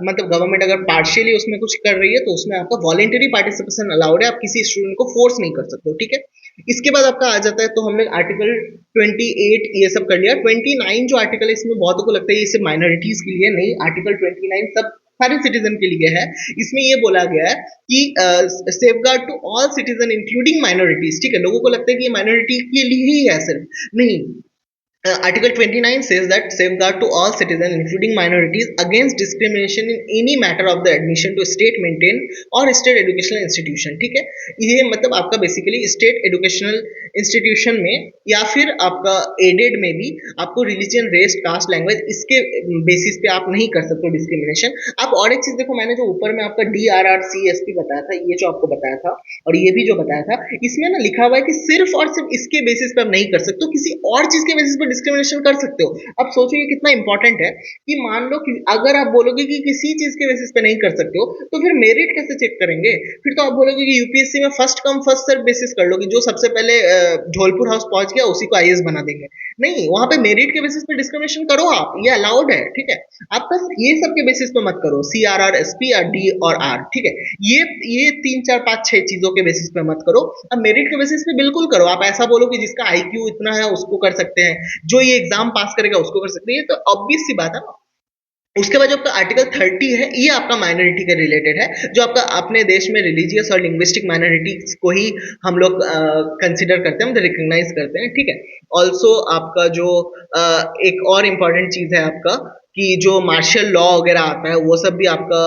मतलब गवर्नमेंट अगर पार्शियली उसमें कुछ कर रही है तो उसमें आपका वॉलेंटरी पार्टिसिपेशन अलाउड है, आप किसी स्टूडेंट को फोर्स नहीं कर सकते हो, ठीक है। इसके बाद आपका आ जाता है, तो हमने आर्टिकल 28 ये सब कर लिया। 29 जो आर्टिकल है इसमें बहुतों को लगता है ये सिर्फ माइनॉरिटीज के लिए, नहीं, आर्टिकल 29 सब सारे सिटीजन के लिए है। इसमें ये बोला गया है कि safeguard to all citizen including minorities, ठीक है। लोगों को लगता है कि ये माइनॉरिटी के लिए ही है, सिर्फ नहीं। Article 29 says that safeguard to all citizens, including minorities, against discrimination in any matter of the admission to state maintained or state educational institution, ठीक है। ये मतलब आपका बेसिकली स्टेट एजुकेशनल इंस्टीट्यूशन में या फिर आपका एडेड में भी आपको रिलीजन, रेस, कास्ट, लैंग्वेज इसके बेसिस पे आप नहीं कर सकते डिस्क्रिमिनेशन। आप और एक चीज देखो, मैंने जो ऊपर में आपका DRRCSP बताया था, ये जो आपको बताया था और ये भी जो बताया था, इसमें ना लिखा हुआ है कि सिर्फ और सिर्फ इसके बेसिस पे आप नहीं कर सकते, किसी और चीज के बेसिस पे डिस्क्रिमिनेशन कर सकते हो। अब सोचो ये कितना इंपॉर्टेंट है कि मान लो कि अगर आप बोलोगे कि किसी चीज के बेसिस पे नहीं कर सकते हो तो फिर मेरिट कैसे चेक करेंगे? फिर तो आप बोलोगे कि यूपीएससी में first come first serve basis कर लो कि जो सबसे पहले ढोलपुर हाउस पहुंच गया उसी को आईएएस बना देंगे। नहीं, वहां पे मेरिट के बेसिस पे डिस्क्रिमिनेशन करो आप, ये अलाउड है, ठीक है। आप बस ये सब के बेसिस पे मत करो, CRR SP या D और R, ठीक है। ये 3 4 5 6 चीजों के बेसिस पे मत करो। अब मेरिट के बेसिस पे बिल्कुल करो। आप ऐसा बोलो कि जिसका IQ इतना है उसको कर सकते हैं, जो ये एग्जाम पास करेगा उसको कर सकते हैं, ये तो ऑब्वियस सी बात है ना। उसके बाद जो आपका आर्टिकल 30 है ये आपका माइनॉरिटी के रिलेटेड है, जो आपका अपने देश में रिलीजियस और लिंग्विस्टिक माइनॉरिटीज को ही हम लोग कंसिडर करते हैं, मतलब रिकॉग्नाइज करते हैं, ठीक है। ऑल्सो आपका जो एक और इम्पॉर्टेंट चीज है आपका कि जो मार्शल लॉ वगैरह आता है वो सब भी आपका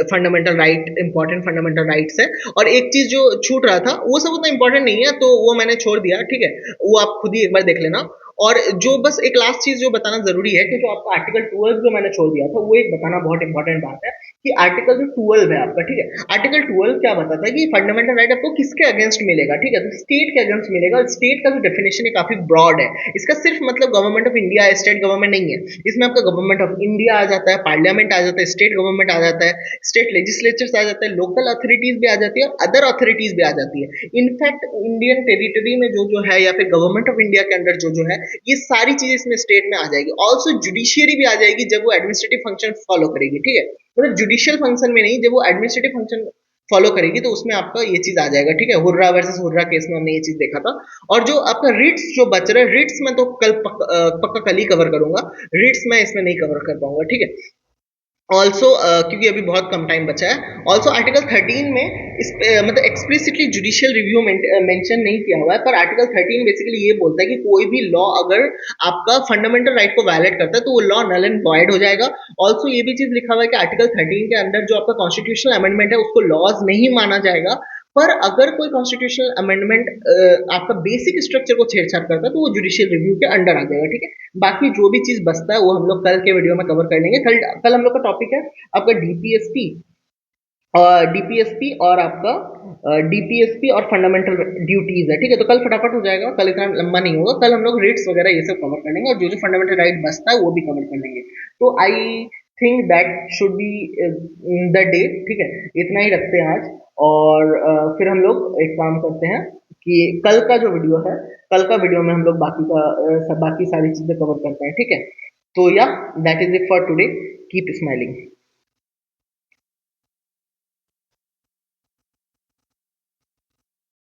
fundamental right, important fundamental rights है। और एक चीज जो छूट रहा था वो सब उतना इंपॉर्टेंट नहीं है तो वो मैंने छोड़ दिया, ठीक है, वो आप खुद ही एक बार देख लेना। और जो बस एक लास्ट चीज जो बताना जरूरी है कि जो आपका आर्टिकल 12 जो मैंने छोड़ दिया था वो एक बताना बहुत इंपॉर्टेंट बात है कि आर्टिकल जो 12 है आपका, ठीक है, आर्टिकल 12 क्या बताता है कि फंडामेंटल राइट आपको किसके अगेंस्ट मिलेगा, ठीक है, तो स्टेट के अगेंस्ट मिलेगा। और स्टेट का जो डेफिनेशन है काफी ब्रॉड है, इसका सिर्फ मतलब government of India, state government नहीं है, इसमें आपका गवर्नमेंट ऑफ इंडिया आ जाता है, पार्लियामेंट आ जाता है, स्टेट गवर्नमेंट आ जाता है, स्टेट लेजिस्लेचर्स आ जाते हैं, लोकल अथॉरिटीज भी आ जाती है और अदर अथॉरिटीज भी आ जाती है। इनफैक्ट इंडियन टेरिटरी में जो है या फिर गवर्नमेंट ऑफ इंडिया के अंडर जो है, ये सारी चीजें इसमें स्टेट में आ जाएगी। ऑल्सो जुडिशियरी भी आ जाएगी जब वो एडमिनिस्ट्रेटिव फंक्शन फॉलो करेगी, ठीक है, मतलब जुडिशियल फंक्शन में नहीं, जब वो एडमिनिस्ट्रेटिव फंक्शन फॉलो करेगी तो उसमें आपका ये चीज आ जाएगा, ठीक है। हुर्रा वर्सेस हुर्रा केस में हमने ये चीज देखा था। और जो आपका रिट्स जो बच रहा है, रिट्स में तो पक्का कल ही कवर करूंगा, रिट्स में इसमें नहीं कवर कर पाऊंगा, ठीक है। ऑल्सो क्योंकि अभी बहुत कम टाइम बचा है। ऑल्सो आर्टिकल 13 में इस मतलब एक्सप्लिसिटली जुडिशियल रिव्यू मेंशन नहीं किया हुआ है, पर आर्टिकल 13 बेसिकली ये बोलता है कि कोई भी लॉ अगर आपका फंडामेंटल राइट को वायलेट करता है तो वो लॉ नल एंड वॉइड हो जाएगा। ऑल्सो ये भी चीज लिखा हुआ है कि आर्टिकल 13 के अंदर जो आपका कॉन्स्टिट्यूशनल अमेंडमेंट है उसको लॉज नहीं माना जाएगा, पर अगर कोई कॉन्स्टिट्यूशनल अमेंडमेंट आपका बेसिक स्ट्रक्चर को छेड़छाड़ करता है तो वो जुडिशियल रिव्यू के अंडर आ जाएगा, ठीक है। बाकी जो भी चीज बचता है वो हम लोग कल के वीडियो में कवर कर लेंगे। कल कल हम लोग का टॉपिक है आपका डीपीएसपी और डीपीएसपी और आपका डीपीएसपी और फंडामेंटल ड्यूटीज है, ठीक है। तो कल फटाफट हो जाएगा, कल इतना लंबा नहीं होगा। कल हम लोग रेट्स वगैरह ये सब कवर कर लेंगे और जो जो फंडामेंटल राइट बचता है वो भी कवर कर लेंगे। तो I think that should be the day, ठीक है। इतना ही रखते हैं आज। और फिर हम लोग एक काम करते हैं कि कल का जो वीडियो है, कल का वीडियो में हम लोग बाकी का बाकी सारी चीजें कवर करते हैं, ठीक है। तो या that is it for today. Keep smiling.